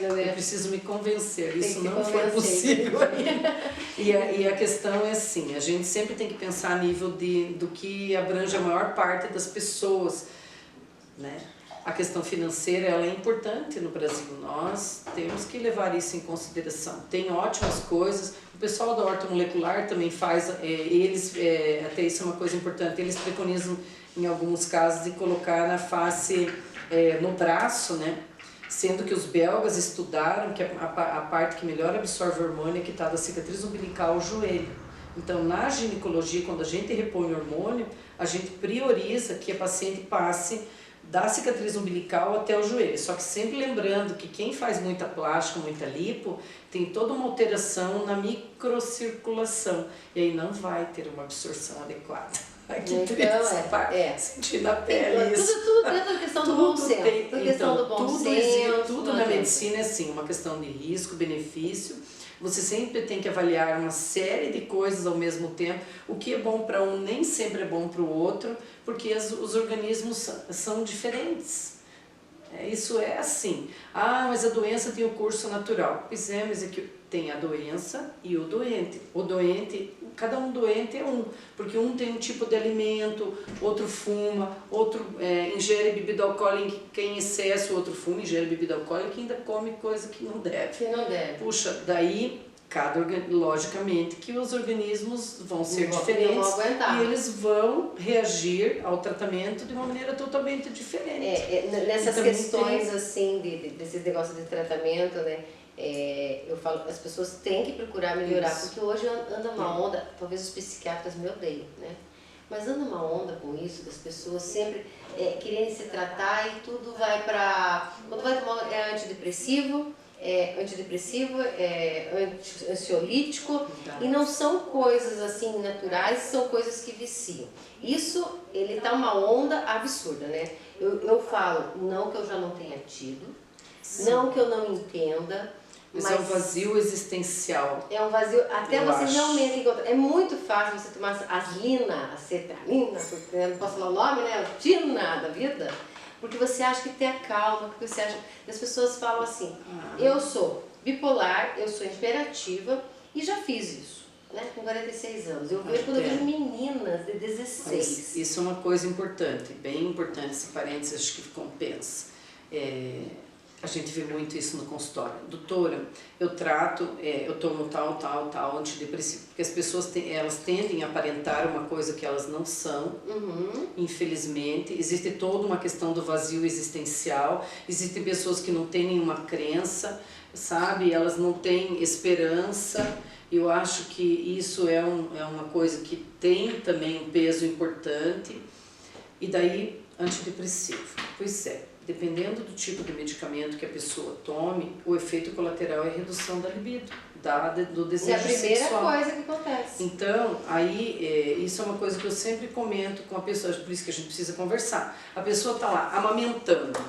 S2: Eu preciso me convencer. Isso não foi possível ainda. E a questão é assim, a gente sempre tem que pensar a nível do que abrange a maior parte das pessoas, né? A questão financeira, ela é importante no Brasil, nós temos que levar isso em consideração. Tem ótimas coisas, o pessoal da ortomolecular também faz, até isso é uma coisa importante, eles preconizam em alguns casos de colocar na face, no braço, né? Sendo que os belgas estudaram que a parte que melhor absorve o hormônio é que está da cicatriz umbilical ao joelho. Então, na ginecologia, quando a gente repõe hormônio, a gente prioriza que a paciente passe da cicatriz umbilical até o joelho. Só que sempre lembrando que quem faz muita plástica, muita lipo, tem toda uma alteração na microcirculação. E aí não vai ter uma absorção adequada. Aqui
S1: então,
S2: sentir na pele isso.
S1: Tudo dentro da questão do bom senso.
S2: Tudo na medicina é assim, uma questão de risco, benefício. Você sempre tem que avaliar uma série de coisas ao mesmo tempo. O que é bom para um nem sempre é bom para o outro, porque os organismos são diferentes. Isso é assim. Ah, mas a doença tem o curso natural. Pois é, mas é que tem a doença e o doente. O doente, cada um doente é um, porque um tem um tipo de alimento, outro fuma, outro ingere bebida alcoólica em excesso, outro fuma, ingere bebida alcoólica e ainda come coisa que não deve.
S1: Que não deve.
S2: Puxa, daí, logicamente que os organismos vão ser diferentes e eles vão reagir ao tratamento de uma maneira totalmente diferente.
S1: Nessas questões assim, desses negócios de tratamento, né? Eu falo, as pessoas têm que procurar melhorar, porque hoje anda uma onda, talvez os psiquiatras me odeiam, né? Mas anda uma onda com isso, das pessoas sempre querendo se tratar e tudo vai para... Quando vai tomar antidepressivo, ansiolítico, e não são coisas assim naturais, são coisas que viciam. Isso, ele tá uma onda absurda, né? Eu falo, não que eu já não tenha tido, não que eu não entenda,
S2: mas é um vazio existencial.
S1: É um vazio, até você realmente encontrar. É muito fácil você tomar a cetralina, porque eu não posso falar o nome, né? Tina da vida. Porque você acha que tem a calma, porque você acha... As pessoas falam assim, eu sou bipolar, eu sou imperativa e já fiz isso, né? Com 46 anos. Eu vejo quando eu vejo meninas de 16.
S2: Mas isso é uma coisa importante, bem importante, esse parênteses, acho que compensa. A gente vê muito isso no consultório. Doutora, eu tomo tal antidepressivo, porque as pessoas elas tendem a aparentar uma coisa que elas não são, infelizmente. Existe toda uma questão do vazio existencial, existem pessoas que não têm nenhuma crença, sabe? Elas não têm esperança. Eu acho que isso é uma coisa que tem também um peso importante. E daí, antidepressivo. Pois é. Dependendo do tipo de medicamento que a pessoa tome, o efeito colateral é a redução da libido, do desejo sexual. É a primeira
S1: coisa que acontece.
S2: Então, aí, isso é uma coisa que eu sempre comento com a pessoa, por isso que a gente precisa conversar. A pessoa está lá, amamentando.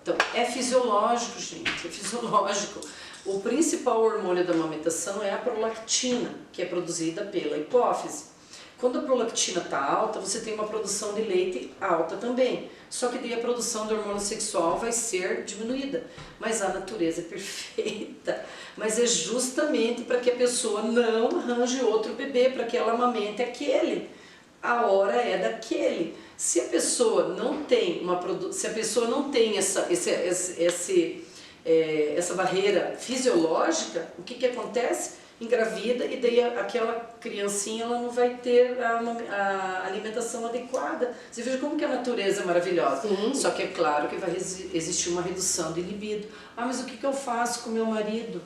S2: Então, é fisiológico, gente, é fisiológico. O principal hormônio da amamentação é a prolactina, que é produzida pela hipófise. Quando a prolactina está alta, você tem uma produção de leite alta também. Só que daí a produção do hormônio sexual vai ser diminuída. Mas a natureza é perfeita. Mas é justamente para que a pessoa não arranje outro bebê, para que ela amamente aquele. A hora é daquele. Se a pessoa não tem essa barreira fisiológica, o que acontece? Engravida e daí aquela criancinha ela não vai ter a alimentação adequada. Você veja como que a natureza é maravilhosa.
S1: Sim.
S2: Só que é claro que vai existir uma redução de libido. Ah, mas o que eu faço com meu marido?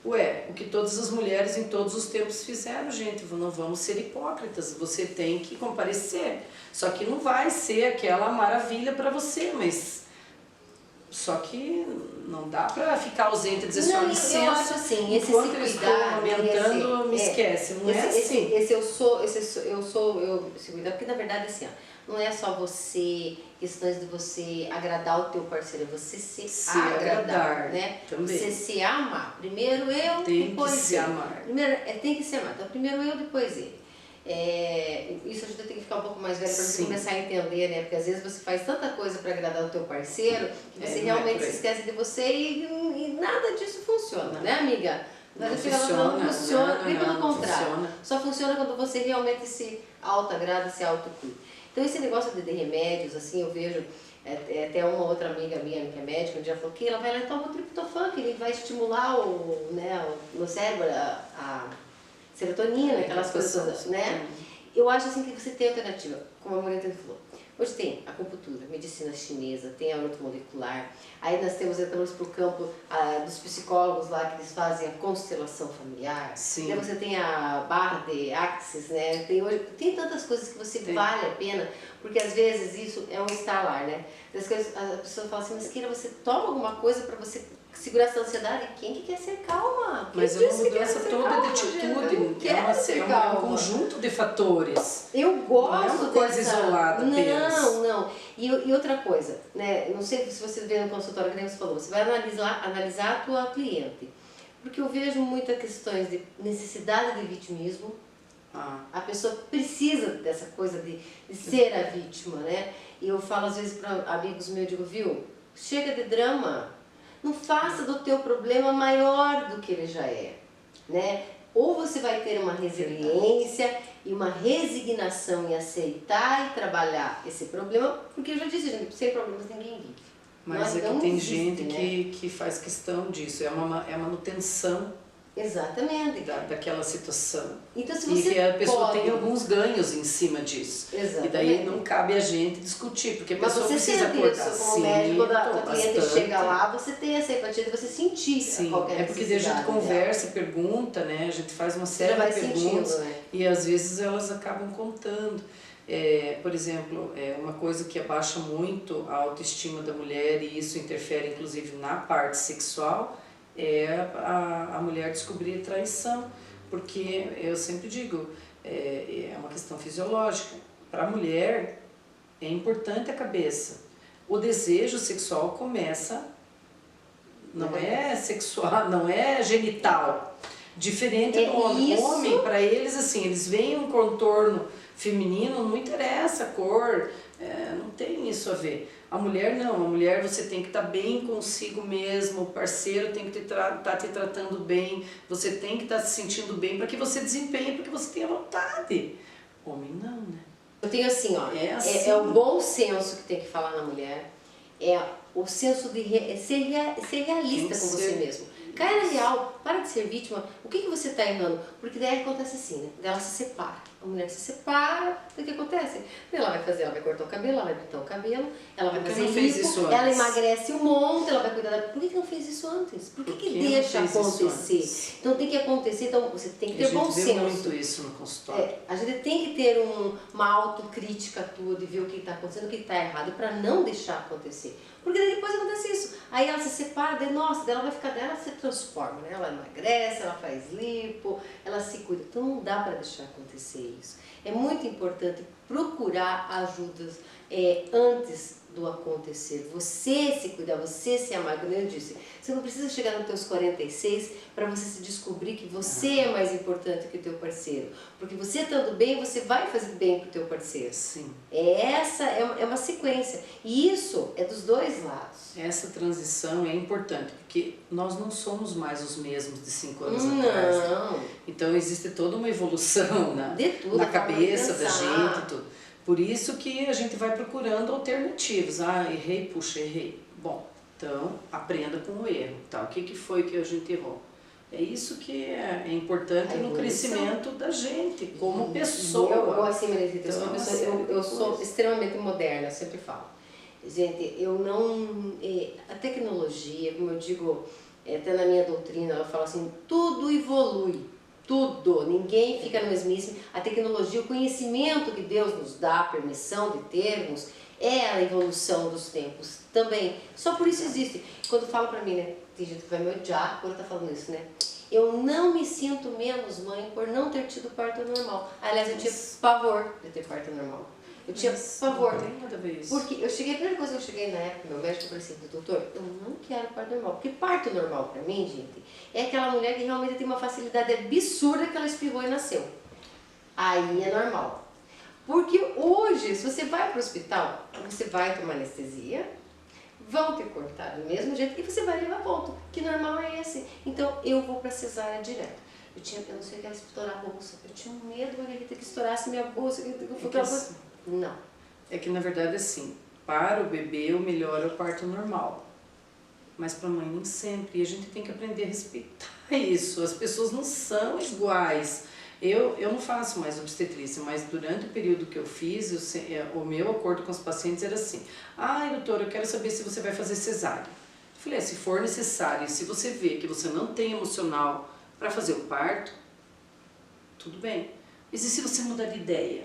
S2: Ué, o que todas as mulheres em todos os tempos fizeram, gente. Não vamos ser hipócritas. Você tem que comparecer. Só que não vai ser aquela maravilha para você, mas... Só que não dá pra ficar ausente e dizer só licença.
S1: Eu acho assim, esse
S2: enquanto
S1: se
S2: eu estou
S1: cuidar,
S2: amamentando, me esquece, não é assim.
S1: Eu se cuidar, porque na verdade assim, ó, não é só você, questões de você agradar o teu parceiro, é você se agradar, né?
S2: Também.
S1: Você se amar. Primeiro eu, depois ele.
S2: Se amar.
S1: Primeiro, tem que se amar. Então primeiro eu, depois ele. Isso a gente tem que ficar um pouco mais velho para você começar a entender, né? Porque às vezes você faz tanta coisa para agradar o teu parceiro que você realmente se esquece de você e nada disso funciona, né, amiga?
S2: Não funciona,
S1: bem pelo contrário.
S2: Funciona.
S1: Só funciona quando você realmente se autoagrada, se autocuida. Então esse negócio de remédios, assim, eu vejo, até uma outra amiga minha que é médica, um dia falou que ela vai lá e toma o triptofan, que ele vai estimular no cérebro a serotonina, aquelas coisas todas, né? Eu acho assim que você tem alternativa, como a Maria falou. Hoje tem acupuntura, medicina chinesa, tem a ortomolecular, aí nós entramos para o campo dos psicólogos lá que eles fazem a constelação familiar.
S2: Sim.
S1: Aí você tem a barra de axis, né? Tem tantas coisas que você vale a pena, porque às vezes isso é um estalar, né? As pessoas falam assim, mas Kira, você toma alguma coisa para você segurar essa ansiedade? Quem que quer ser calma?
S2: Mas é uma mudança toda de atitude, é um conjunto de fatores.
S1: Eu gosto
S2: não é uma coisa isolada apenas.
S1: Não. E outra coisa, né? Eu não sei se você vê no consultório, que nem você falou, você vai analisar a tua cliente. Porque eu vejo muitas questões de necessidade de vitimismo. A pessoa precisa dessa coisa de ser a vítima, né? E eu falo às vezes para amigos meus, eu digo, viu, chega de drama. Não faça do teu problema maior do que ele já é, né? Ou você vai ter uma resiliência e uma resignação em aceitar e trabalhar esse problema, porque eu já disse, gente, sem problemas ninguém vive.
S2: Mas é que tem gente que faz questão disso, é a manutenção.
S1: Exatamente.
S2: Daquela situação.
S1: Então, se você
S2: e que a pessoa tem alguns ganhos em cima disso.
S1: Exatamente.
S2: E daí não cabe a gente discutir, porque a pessoa precisa acordar.
S1: Mas você como médico, quando a cliente chega lá, você tem essa empatia de você sentir qualquer necessidade.
S2: É porque daí a gente conversa e pergunta, né? A gente faz uma série de perguntas, né? E às vezes elas acabam contando. Por exemplo, uma coisa que abaixa muito a autoestima da mulher, e isso interfere inclusive na parte sexual, é a mulher descobrir traição, porque eu sempre digo, é uma questão fisiológica. Para a mulher é importante a cabeça. O desejo sexual começa, não é sexual, não é genital, diferente do homem. O homem, para eles, assim, eles veem um contorno feminino, não interessa a cor, não tem isso a ver. A mulher não, a mulher você tem que estar bem consigo mesmo, o parceiro tem que estar te tratando bem, você tem que estar se sentindo bem para que você desempenhe, para que você tenha vontade. Homem não, né?
S1: Eu tenho assim, ó, é o bom senso que tem que falar na mulher, é o senso de ser realista com você mesmo. Cai na real, para de ser vítima. O que você está errando? Porque daí acontece assim, né? Daí ela se separa. A mulher se separa, o que acontece? Ela vai cortar o cabelo, ela vai pintar o cabelo, ela vai fazer lipo, ela emagrece um monte, ela vai cuidar da... Por que não fez isso antes? Por que deixa acontecer? Então tem que acontecer, então você tem que ter bom senso.
S2: A gente vê muito isso no consultório.
S1: A gente tem que ter uma autocrítica tua de ver o que está acontecendo, o que está errado, para não deixar acontecer. Porque depois acontece isso. Aí ela se separa, nossa, ela vai ficar dela, ela se transforma, né? Ela emagrece, ela faz lipo, ela se cuida. Então não dá para deixar acontecer isso. É muito importante procurar ajudas antes do acontecer. Você se cuidar, você se amar, como eu disse. Você não precisa chegar nos teus 46 para você se descobrir que você é mais importante que o teu parceiro. Porque você estando bem, você vai fazer bem para o teu parceiro.
S2: Sim.
S1: Essa é uma sequência. E isso é dos dois lados.
S2: Essa transição é importante, porque nós não somos mais os mesmos de 5 anos atrás.
S1: Não.
S2: Então existe toda uma evolução na cabeça da gente e tudo. Por isso que a gente vai procurando alternativas. Errei, puxa, errei. Bom, então aprenda com o erro. Tá? O que foi que a gente errou? É isso que é importante no crescimento da gente, como pessoa.
S1: Eu assim, Marisita, eu sou extremamente moderna, eu sempre falo. Gente, eu não... A tecnologia, como eu digo, até na minha doutrina, ela fala assim, tudo evolui. Tudo, ninguém fica no mesmíssimo. A tecnologia, o conhecimento que Deus nos dá, a permissão de termos, é a evolução dos tempos também. Só por isso existe. Quando fala pra mim, né, tem gente que vai me odiar quando tá falando isso, né? Eu não me sinto menos mãe por não ter tido parto normal. Aliás, eu tinha pavor de ter parto normal. Eu tinha pavor.
S2: Não tem nada a ver isso.
S1: Porque a primeira coisa que eu cheguei na época, meu médico falou assim, doutor, eu não quero parto normal. Porque parto normal pra mim, gente, é aquela mulher que realmente tem uma facilidade absurda que ela espirrou e nasceu. Aí é normal. Porque hoje, se você vai pro hospital, você vai tomar anestesia, vão te cortar do mesmo jeito e você vai levar ponto. Que normal é esse. Então eu vou pra cesárea direto. Eu não sei o que era estourar a bolsa. Eu tinha um medo, Margarita, que estourasse minha bolsa. Não.
S2: É que na verdade assim, para o bebê o melhor é o parto normal. Mas para a mãe nem sempre. E a gente tem que aprender a respeitar isso. As pessoas não são iguais. Eu não faço mais obstetrícia, mas durante o período que eu fiz, o meu acordo com os pacientes era assim: ai, doutora, eu quero saber se você vai fazer cesárea. Eu falei, se for necessário, e se você vê que você não tem emocional para fazer o parto, tudo bem. Mas e se você mudar de ideia?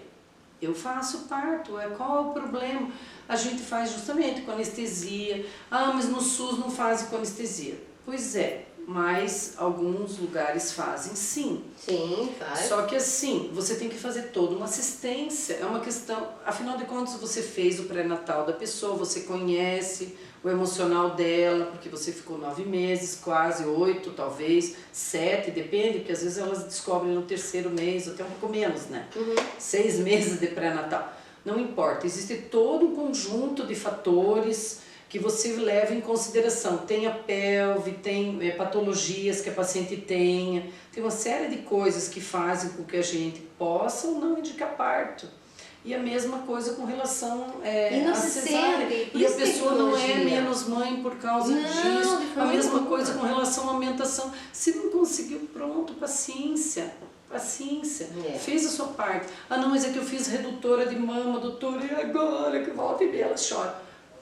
S2: Eu faço parto, qual é o problema? A gente faz justamente com anestesia. Ah, mas no SUS não fazem com anestesia. Pois é, mas alguns lugares fazem sim.
S1: Sim, faz.
S2: Só que assim, você tem que fazer toda uma assistência, é uma questão, afinal de contas você fez o pré-natal da pessoa, você conhece o emocional dela, porque você ficou 9 meses, quase 8, talvez 7, depende, porque às vezes elas descobrem no 3º mês, até um pouco menos, né? 6 meses de pré-natal. Não importa, existe todo um conjunto de fatores que você leva em consideração. Tem a pelve, tem patologias que a paciente tenha, tem uma série de coisas que fazem com que a gente possa ou não indicar parto. E a mesma coisa com relação à cesárea. E a pessoa não é menos mãe por causa disso. A mesma coisa com relação à amamentação. Se não conseguiu, pronto, paciência. Paciência, fez a sua parte. Ah não, mas é que eu fiz redutora de mama, doutora, e agora que volta e meia ela chora.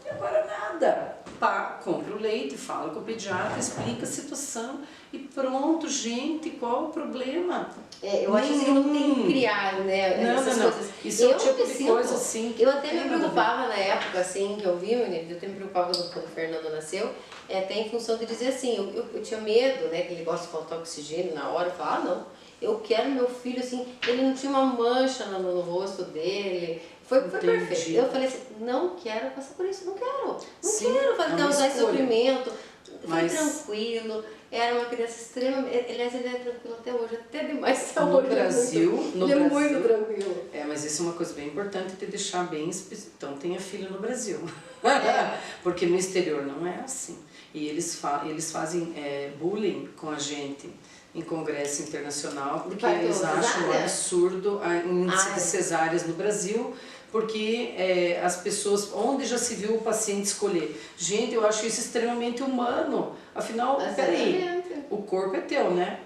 S2: E agora nada. Pá, compra o leite, fala com o pediatra, explica a situação e pronto, gente, qual o problema?
S1: Eu acho que não tem que criar, né, essas coisas.
S2: Isso é um tipo de coisa assim.
S1: Eu até me preocupava na época, assim, que eu vi, eu até me preocupava quando o Fernando nasceu, até em função de dizer assim, eu tinha medo, né, que ele gosta de faltar oxigênio na hora, eu falava, não, eu quero meu filho assim, ele não tinha uma mancha no rosto dele. Foi perfeito. Eu falei assim, não quero passar por isso, não quero fazer causar esse sofrimento. Foi tranquilo, era uma criança extremamente, aliás ele é tranquilo até hoje, até demais.
S2: No Brasil,
S1: ele é muito tranquilo.
S2: Mas isso é uma coisa bem importante de deixar bem, então tenha filho no Brasil. Porque no exterior não é assim. E eles fazem bullying com a gente em congresso internacional, porque eles acham um absurdo o índice de cesáreas no Brasil, porque as pessoas, onde já se viu o paciente escolher. Gente, eu acho isso extremamente humano. Afinal, peraí, o corpo é teu, né?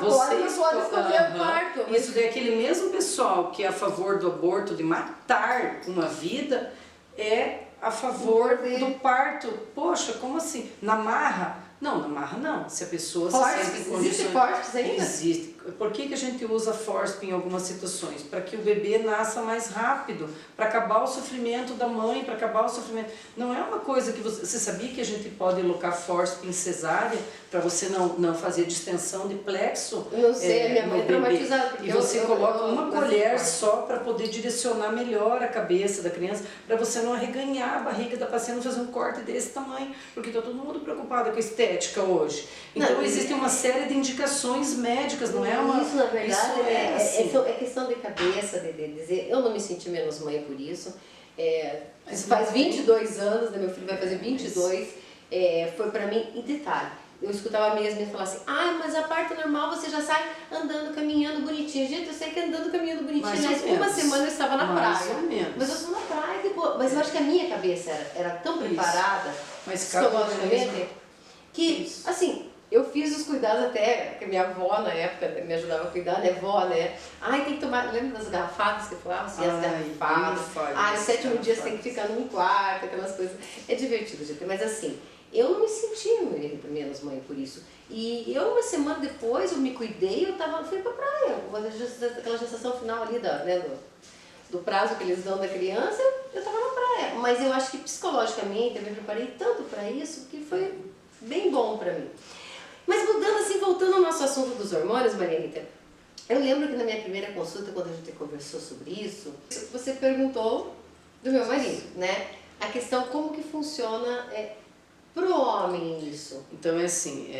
S1: Você pode escolher o parto.
S2: Isso daí, aquele mesmo pessoal que é a favor do aborto, de matar uma vida, é a favor do parto. Poxa, como assim? Na marra? Não, na marra não. Se a pessoa se sente em condições...
S1: Existe forceps ainda?
S2: Existe. Por que a gente usa forceps em algumas situações? Para que o bebê nasça mais rápido, para acabar o sofrimento da mãe, para acabar o sofrimento... Não é uma coisa que você sabia que a gente pode alocar forceps em cesárea para você não fazer distensão de plexo?
S1: Não sei, minha mãe é traumatizada.
S2: E você coloca uma colher só para poder direcionar melhor a cabeça da criança, para você não arreganhar a barriga da paciente, não fazer um corte desse tamanho, porque está todo mundo preocupado com a estética hoje. Então existe uma série de indicações médicas, não é uma...
S1: Isso, na verdade,
S2: assim.
S1: é questão de cabeça, de dizer, eu não me senti menos mãe por isso. Faz 22 anos, né, meu filho vai fazer 22, foi pra mim em detalhe. Eu escutava mesmo falar assim, mas a parte normal você já sai andando, caminhando bonitinho. Gente, eu sei que andando, caminhando bonitinho, mas uma semana eu estava na praia. Mas eu estou na praia, mas eu acho que a minha cabeça era tão preparada, psicologicamente, que, assim, eu fiz os cuidados até, que minha avó na época me ajudava a cuidar, né, vó, né? Tem que tomar, lembra das garrafadas que falavam assim, as garrafadas? No 7º dia você tem que ficar num quarto, aquelas coisas. É divertido, gente, mas assim, eu não me sentia menos mãe por isso. E eu, uma semana depois, eu me cuidei, fui pra praia, aquela gestação final ali do prazo que eles dão da criança, eu tava na praia. Mas eu acho que psicologicamente eu me preparei tanto para isso que foi bem bom para mim. Mas mudando assim, voltando ao nosso assunto dos hormônios, Marianita, eu lembro que na minha primeira consulta, quando a gente conversou sobre isso, você perguntou do meu marido, né? A questão como que funciona pro homem isso.
S2: Então é assim,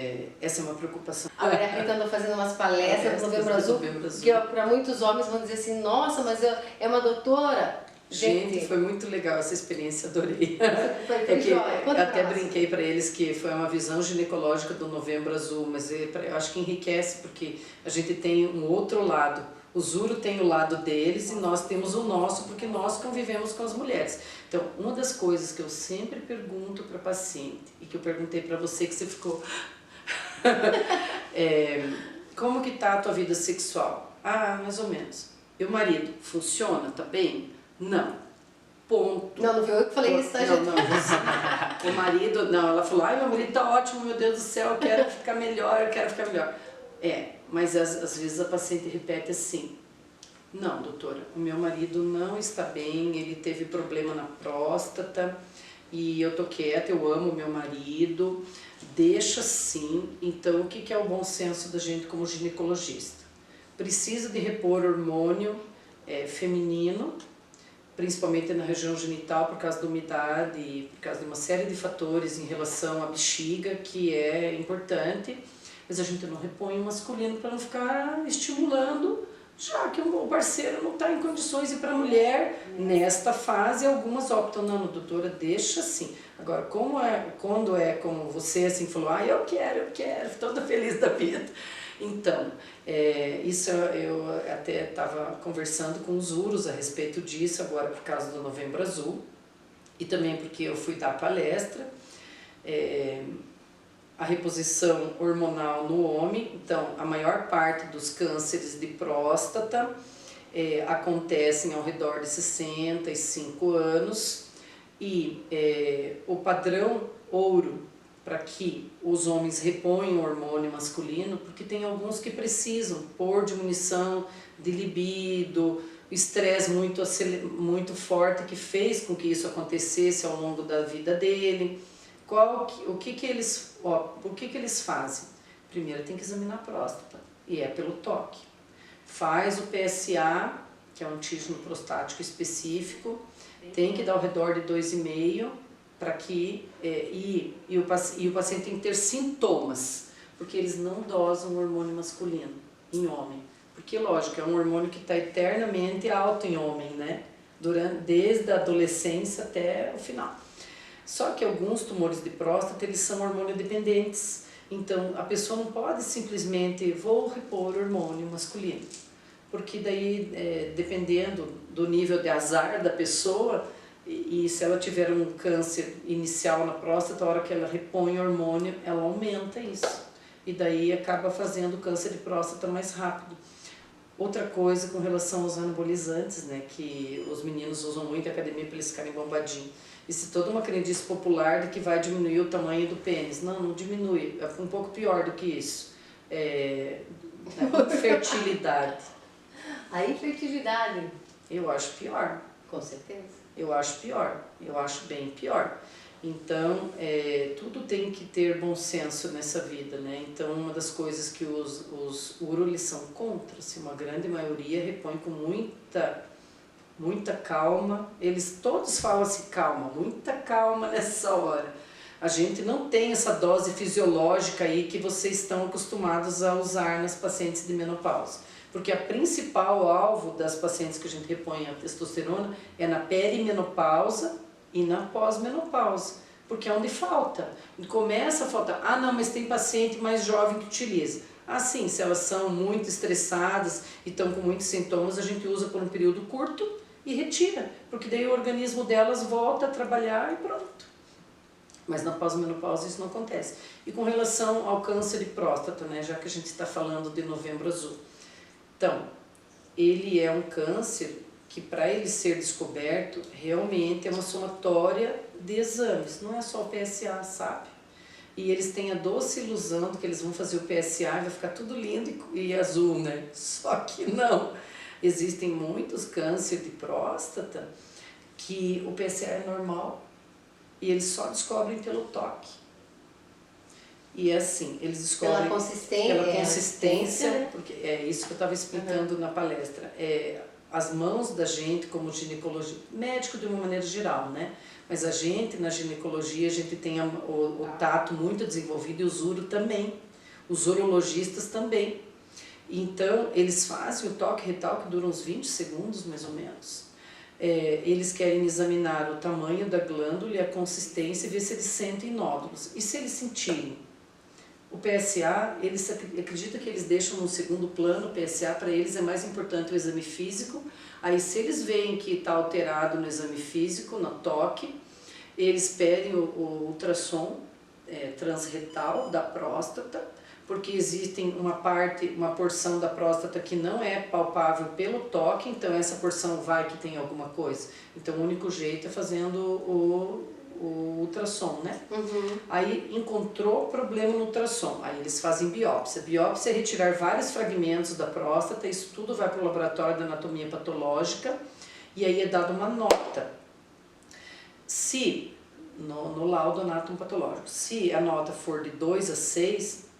S2: essa é uma preocupação.
S1: Agora a Rita andou fazendo umas palestras no Novembro Azul, que para muitos homens vão dizer assim, nossa, mas é uma doutora.
S2: Gente, foi muito legal essa experiência, adorei. Eu até brinquei para eles que foi uma visão ginecológica do Novembro Azul, mas eu acho que enriquece porque a gente tem um outro lado. O Zuro tem o lado deles e nós temos o nosso, porque nós convivemos com as mulheres. Então, uma das coisas que eu sempre pergunto para paciente, e que eu perguntei para você, que você ficou... como que tá a tua vida sexual? Ah, mais ou menos. E o marido, funciona, tá bem? Não. Ponto.
S1: Não foi eu que falei isso, tá,
S2: Não,
S1: gente?
S2: não, você. O marido, não, ela falou, ai, meu marido tá ótimo, meu Deus do céu, eu quero ficar melhor, eu quero ficar melhor. Mas às vezes a paciente repete assim, não, doutora, o meu marido não está bem, ele teve problema na próstata e eu tô quieta, eu amo o meu marido, deixa assim. Então, o que é o bom senso da gente como ginecologista? Precisa de repor hormônio feminino, principalmente na região genital, por causa da umidade e por causa de uma série de fatores em relação à bexiga, que é importante, mas a gente não repõe o masculino para não ficar estimulando, já que o parceiro não está em condições. E para a mulher, nesta fase, algumas optam, não, doutora, deixa assim. Agora, quando é como você assim falou, eu quero, toda feliz da vida. Então, isso eu até estava conversando com os uros a respeito disso, agora por causa do Novembro Azul, e também porque eu fui dar palestra, a reposição hormonal no homem. Então, a maior parte dos cânceres de próstata acontecem ao redor de 65 anos, e o padrão ouro para que os homens reponham o hormônio masculino, porque tem alguns que precisam, por diminuição de libido, estresse muito forte que fez com que isso acontecesse ao longo da vida dele. O que eles fazem? Primeiro tem que examinar a próstata, e é pelo toque. Faz o PSA, que é um antígeno prostático específico, tem que dar ao redor de 2,5, para que o paciente tem que ter sintomas, porque eles não dosam o hormônio masculino em homem, porque lógico, é um hormônio que está eternamente alto em homem, né? Desde a adolescência até o final. Só que alguns tumores de próstata, eles são hormônio dependentes, então a pessoa não pode simplesmente, vou repor hormônio masculino, porque daí, dependendo do nível de azar da pessoa, e se ela tiver um câncer inicial na próstata, a hora que ela repõe hormônio, ela aumenta isso. E daí acaba fazendo o câncer de próstata mais rápido. Outra coisa com relação aos anabolizantes, né, que os meninos usam muito em academia para eles ficarem bombadinhos. Isso é toda uma crendice popular de que vai diminuir o tamanho do pênis. Não, não diminui. É um pouco pior do que isso. A infertilidade.
S1: A infertilidade?
S2: Eu acho pior.
S1: Com certeza.
S2: Eu acho pior, eu acho bem pior. Então, tudo tem que ter bom senso nessa vida, né? Então, uma das coisas que os uro, eles são contra, assim, uma grande maioria repõe com muita calma. Eles todos falam assim, calma, muita calma nessa hora. A gente não tem essa dose fisiológica aí que vocês estão acostumados a usar nas pacientes de menopausa. Porque a principal alvo das pacientes que a gente repõe a testosterona é na perimenopausa e na pós-menopausa, porque é onde falta. Começa a faltar. Ah, não, mas tem paciente mais jovem que utiliza. Ah, sim, se elas são muito estressadas e estão com muitos sintomas, a gente usa por um período curto e retira, porque daí o organismo delas volta a trabalhar e pronto. Mas na pós-menopausa isso não acontece. E com relação ao câncer de próstata, né, já que a gente está falando de Novembro Azul, então, ele é um câncer que, para ele ser descoberto, realmente é uma somatória de exames, não é só o PSA, sabe? E eles têm a doce ilusão de que eles vão fazer o PSA e vai ficar tudo lindo e azul, né? Só que não. Existem muitos cânceres de próstata que o PSA é normal e eles só descobrem pelo toque. E assim, eles descobrem pela consistência, porque é isso que eu estava explicando na palestra. As mãos da gente como ginecologia, médico de uma maneira geral, né? Mas a gente na ginecologia, a gente tem o tato muito desenvolvido e os uro também, os urologistas também. Então, eles fazem o toque retal que dura uns 20 segundos mais ou menos. Eles querem examinar o tamanho da glândula e a consistência e ver se eles sentem nódulos. E se eles sentirem o PSA, eles acreditam que eles deixam no segundo plano. O PSA para eles é mais importante o exame físico. Aí se eles veem que está alterado no exame físico, no toque, eles pedem o ultrassom transretal da próstata, porque existem uma porção da próstata que não é palpável pelo toque, então essa porção vai que tem alguma coisa. Então o único jeito é fazendo o ultrassom, né? Aí encontrou problema no ultrassom, aí eles fazem biópsia. Biópsia é retirar vários fragmentos da próstata, isso tudo vai para o laboratório da anatomia patológica e aí é dada uma nota. Se, no laudo anatomopatológico, se a nota for de 2 a 6,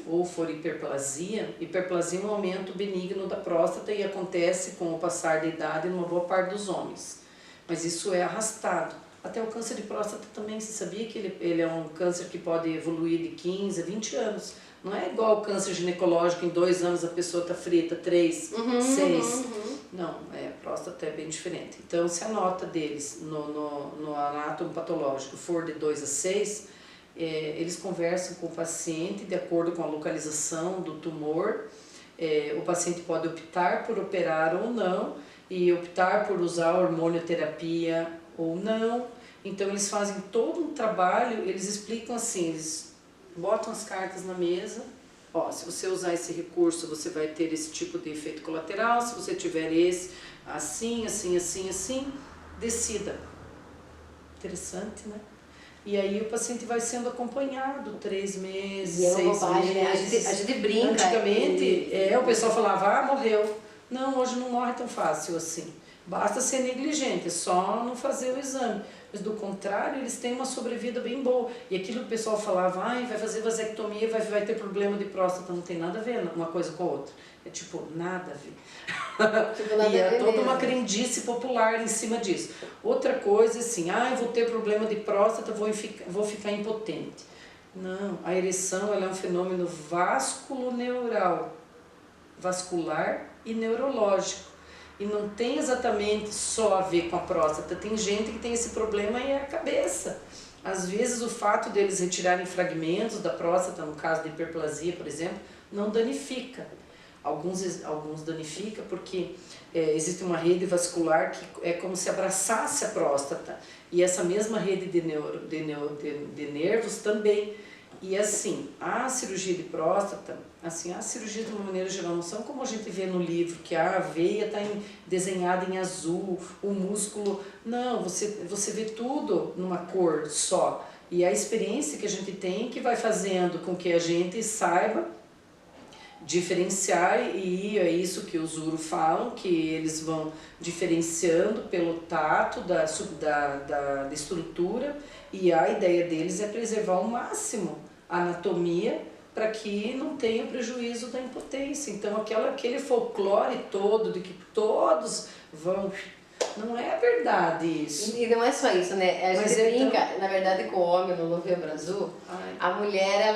S2: ou for hiperplasia é um aumento benigno da próstata e acontece com o passar da idade numa boa parte dos homens, mas isso é arrastado. Até o câncer de próstata também, você sabia que ele é um câncer que pode evoluir de 15 a 20 anos. Não é igual o câncer ginecológico, em 2 anos a pessoa está frita, 3, 6. Não, a próstata é bem diferente. Então, se a nota deles no anátomo patológico for de 2 a 6, eles conversam com o paciente de acordo com a localização do tumor. O paciente pode optar por operar ou não, e optar por usar hormonioterapia ou não. Então eles fazem todo um trabalho, eles explicam assim, eles botam as cartas na mesa, ó, se você usar esse recurso você vai ter esse tipo de efeito colateral, se você tiver esse, assim, assim, assim, assim, decida. Interessante, né? E aí o paciente vai sendo acompanhado 3 meses, 6 meses.
S1: Né? A gente brinca.
S2: Antigamente, o pessoal falava, morreu. Não, hoje não morre tão fácil assim. Basta ser negligente, é só não fazer o exame. Mas do contrário, eles têm uma sobrevida bem boa. E aquilo que o pessoal falava, vai fazer vasectomia, vai ter problema de próstata, não tem nada a ver uma coisa com a outra. É tipo, nada a ver.
S1: Tipo, nada
S2: e
S1: a ver
S2: toda
S1: mesmo.
S2: uma crendice popular em cima disso. Outra coisa, assim, eu vou ter problema de próstata, vou ficar impotente. Não, a ereção ela é um fenômeno vasculoneural, vascular e neurológico. E não tem exatamente só a ver com a próstata. Tem gente que tem esse problema e é a cabeça. Às vezes o fato deles retirarem fragmentos da próstata, no caso de hiperplasia, por exemplo, não danifica. Alguns danifica porque existe uma rede vascular que é como se abraçasse a próstata. E essa mesma rede de nervos também. E assim, a cirurgia de próstata, assim, as cirurgias de uma maneira geral não são como a gente vê no livro, que a veia está desenhada em azul, o músculo... Não, você vê tudo numa cor só. E a experiência que a gente tem que vai fazendo com que a gente saiba diferenciar, e é isso que os uro falam, que eles vão diferenciando pelo tato da estrutura, e a ideia deles é preservar ao máximo a anatomia para que não tenha prejuízo da impotência. Então aquele folclore todo de que todos vão... Não é verdade isso.
S1: E não é só isso, né? A gente brinca, na verdade, com o homem no Novembro Azul. A mulher,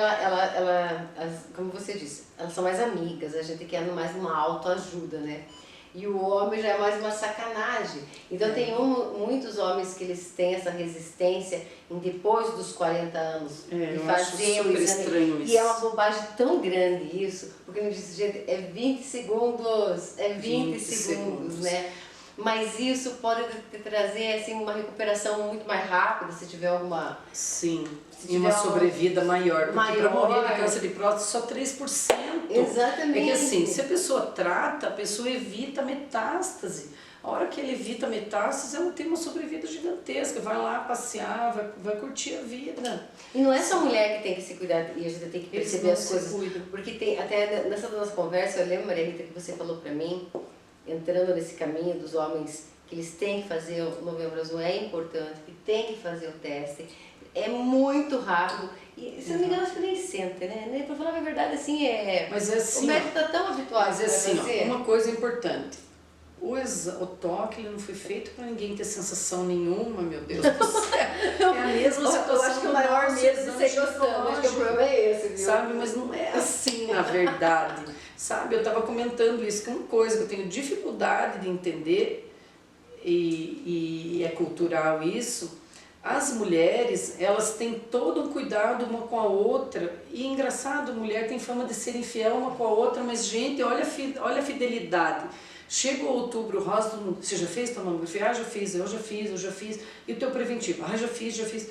S1: como você disse, elas são mais amigas, a gente quer mais uma autoajuda, né? E o homem já é mais uma sacanagem. Então tem muitos homens que eles têm essa resistência em depois dos 40 anos de fazer o exame. E é uma bobagem tão grande isso, porque não diz, gente, é 20 segundos, é 20 segundos, né? Mas isso pode te trazer assim, uma recuperação muito mais rápida, se tiver alguma...
S2: Sim, e uma sobrevida maior. Porque para morrer de câncer de próstata, só 3%.
S1: Exatamente.
S2: É que assim, se a pessoa trata, a pessoa evita a metástase. A hora que ele evita a metástase, ela tem uma sobrevida gigantesca. Vai lá passear, vai curtir a vida.
S1: E não é só a mulher que tem que se cuidar, e a gente tem que perceber as coisas. Porque tem, até nessa nossa conversa, eu lembro, Maria Rita, que você falou para mim, entrando nesse caminho dos homens, que eles têm que fazer o Novembro Azul, é importante, que tem que fazer o teste, é muito rápido, e se não me engano, acho que nem sente, né? Pra falar a verdade, assim,
S2: Mas é assim,
S1: o médico está tão habituado
S2: mas é assim, uma coisa importante, o toque ele não foi feito para ninguém ter sensação nenhuma, meu Deus do céu. É a mesma situação.
S1: Eu acho que o maior medo de ser gostando, acho que o problema é esse, viu?
S2: Sabe, mas não é assim na verdade. Sabe, eu estava comentando isso, que é uma coisa que eu tenho dificuldade de entender, e é cultural isso. As mulheres, elas têm todo um cuidado uma com a outra, e engraçado, a mulher tem fama de ser infiel uma com a outra, mas gente, olha a fidelidade. Chega o Outubro Rosa, todo mundo, você já fez tua mamografia? Já fiz, eu já fiz. E o teu preventivo? Já fiz.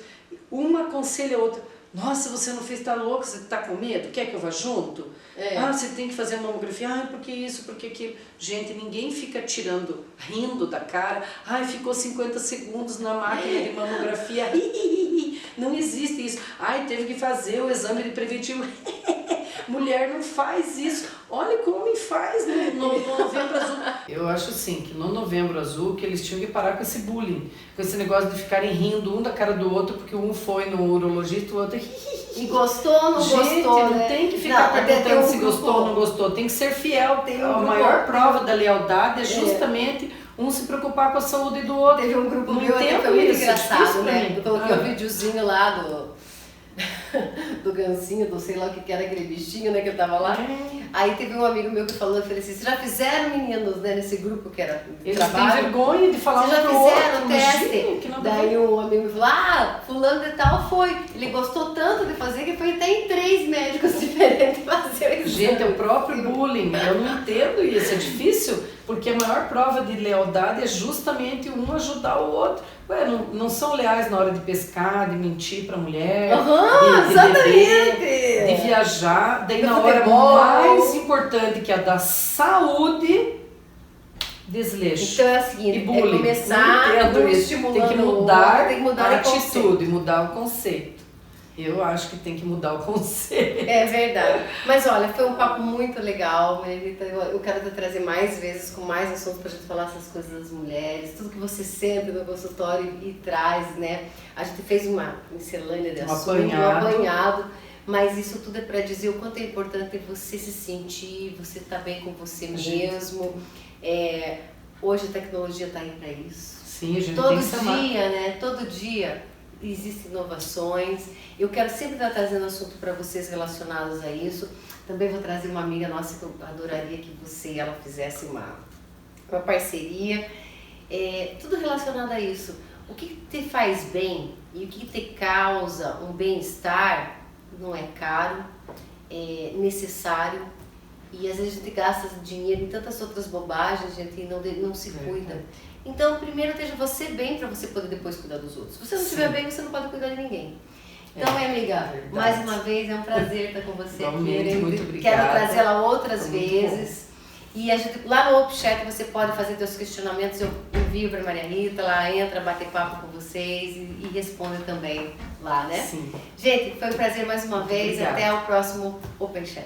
S2: Uma aconselha a outra. Nossa, você não fez, tá louco, você tá com medo? Quer que eu vá junto? Ah, você tem que fazer a mamografia. Ah, porque isso, porque aquilo. Gente, ninguém fica tirando, rindo da cara. Ai, ficou 50 segundos na máquina de mamografia. Não existe isso. Ai, teve que fazer o exame de preventivo. Mulher não faz isso. Olha como homem faz no Novembro Azul. Eu acho assim, que no Novembro Azul que eles tinham que parar com esse bullying. Com esse negócio de ficarem rindo um da cara do outro, porque um foi no urologista e o outro...
S1: E gostou ou não
S2: Gente,
S1: gostou,
S2: não
S1: né?
S2: tem que ficar perguntando se gostou ou não gostou. Tem que ser fiel. A maior prova da lealdade é justamente um se preocupar com a saúde do outro.
S1: Teve um grupo
S2: não
S1: meu que foi muito engraçado, né? Eu coloquei
S2: um
S1: o videozinho lá do gancinho, do sei lá o que era aquele bichinho, né, que eu tava lá. Aí teve um amigo meu que falou, eu falei assim, vocês já fizeram, meninos, né, nesse grupo que era de
S2: Eles
S1: trabalho?
S2: têm vergonha de falar
S1: vocês já
S2: um
S1: fizeram
S2: pro
S1: o
S2: outro.
S1: teste? Daí um amigo me falou, ah, fulano de tal foi. Ele gostou tanto de fazer que foi até em 3 médicos diferentes fazer o exame.
S2: Gente, é o próprio bullying. Eu não entendo isso, é difícil, porque a maior prova de lealdade é justamente um ajudar o outro. Ué, não são leais na hora de pescar, de mentir pra mulher, de beber, de viajar. Daí na hora mais importante, que é a da saúde, desleixo.
S1: Então é o seguinte,
S2: e bullying.
S1: Começar
S2: estimulando, tem que mudar a atitude, mudar o conceito. Eu acho que tem que mudar o conceito.
S1: É verdade. Mas olha, foi um papo muito legal, Margarita. Eu quero te trazer mais vezes com mais assuntos pra gente falar essas coisas das mulheres, tudo que você sente no consultório e traz, né? A gente fez uma miscelânea de assuntos, um apanhado, mas isso tudo é pra dizer o quanto é importante você se sentir, você estar bem com você mesmo. Hoje a tecnologia tá aí pra isso.
S2: Sim, a gente
S1: todo
S2: tem que samar.
S1: dia, né? Todo dia existem inovações. Eu quero sempre estar trazendo assunto para vocês relacionados a isso. Também vou trazer uma amiga nossa que eu adoraria que você e ela fizesse uma parceria. Tudo relacionado a isso. O que te faz bem e o que te causa um bem-estar não é caro, é necessário. E às vezes a gente gasta dinheiro em tantas outras bobagens, a gente não se cuida. Então, primeiro esteja você bem para você poder depois cuidar dos outros. Se você não estiver bem, você não pode cuidar de ninguém. Então, amiga, mais uma vez é um prazer estar com você aqui.
S2: Muito obrigada.
S1: Quero trazê-la outras vezes. E a gente, lá no Open Chat você pode fazer seus questionamentos, eu envio para Maria Rita, ela entra, bate papo com vocês e responde também lá, né?
S2: Sim.
S1: Gente, foi um prazer mais uma vez.
S2: Obrigada.
S1: Até o próximo Open Chat.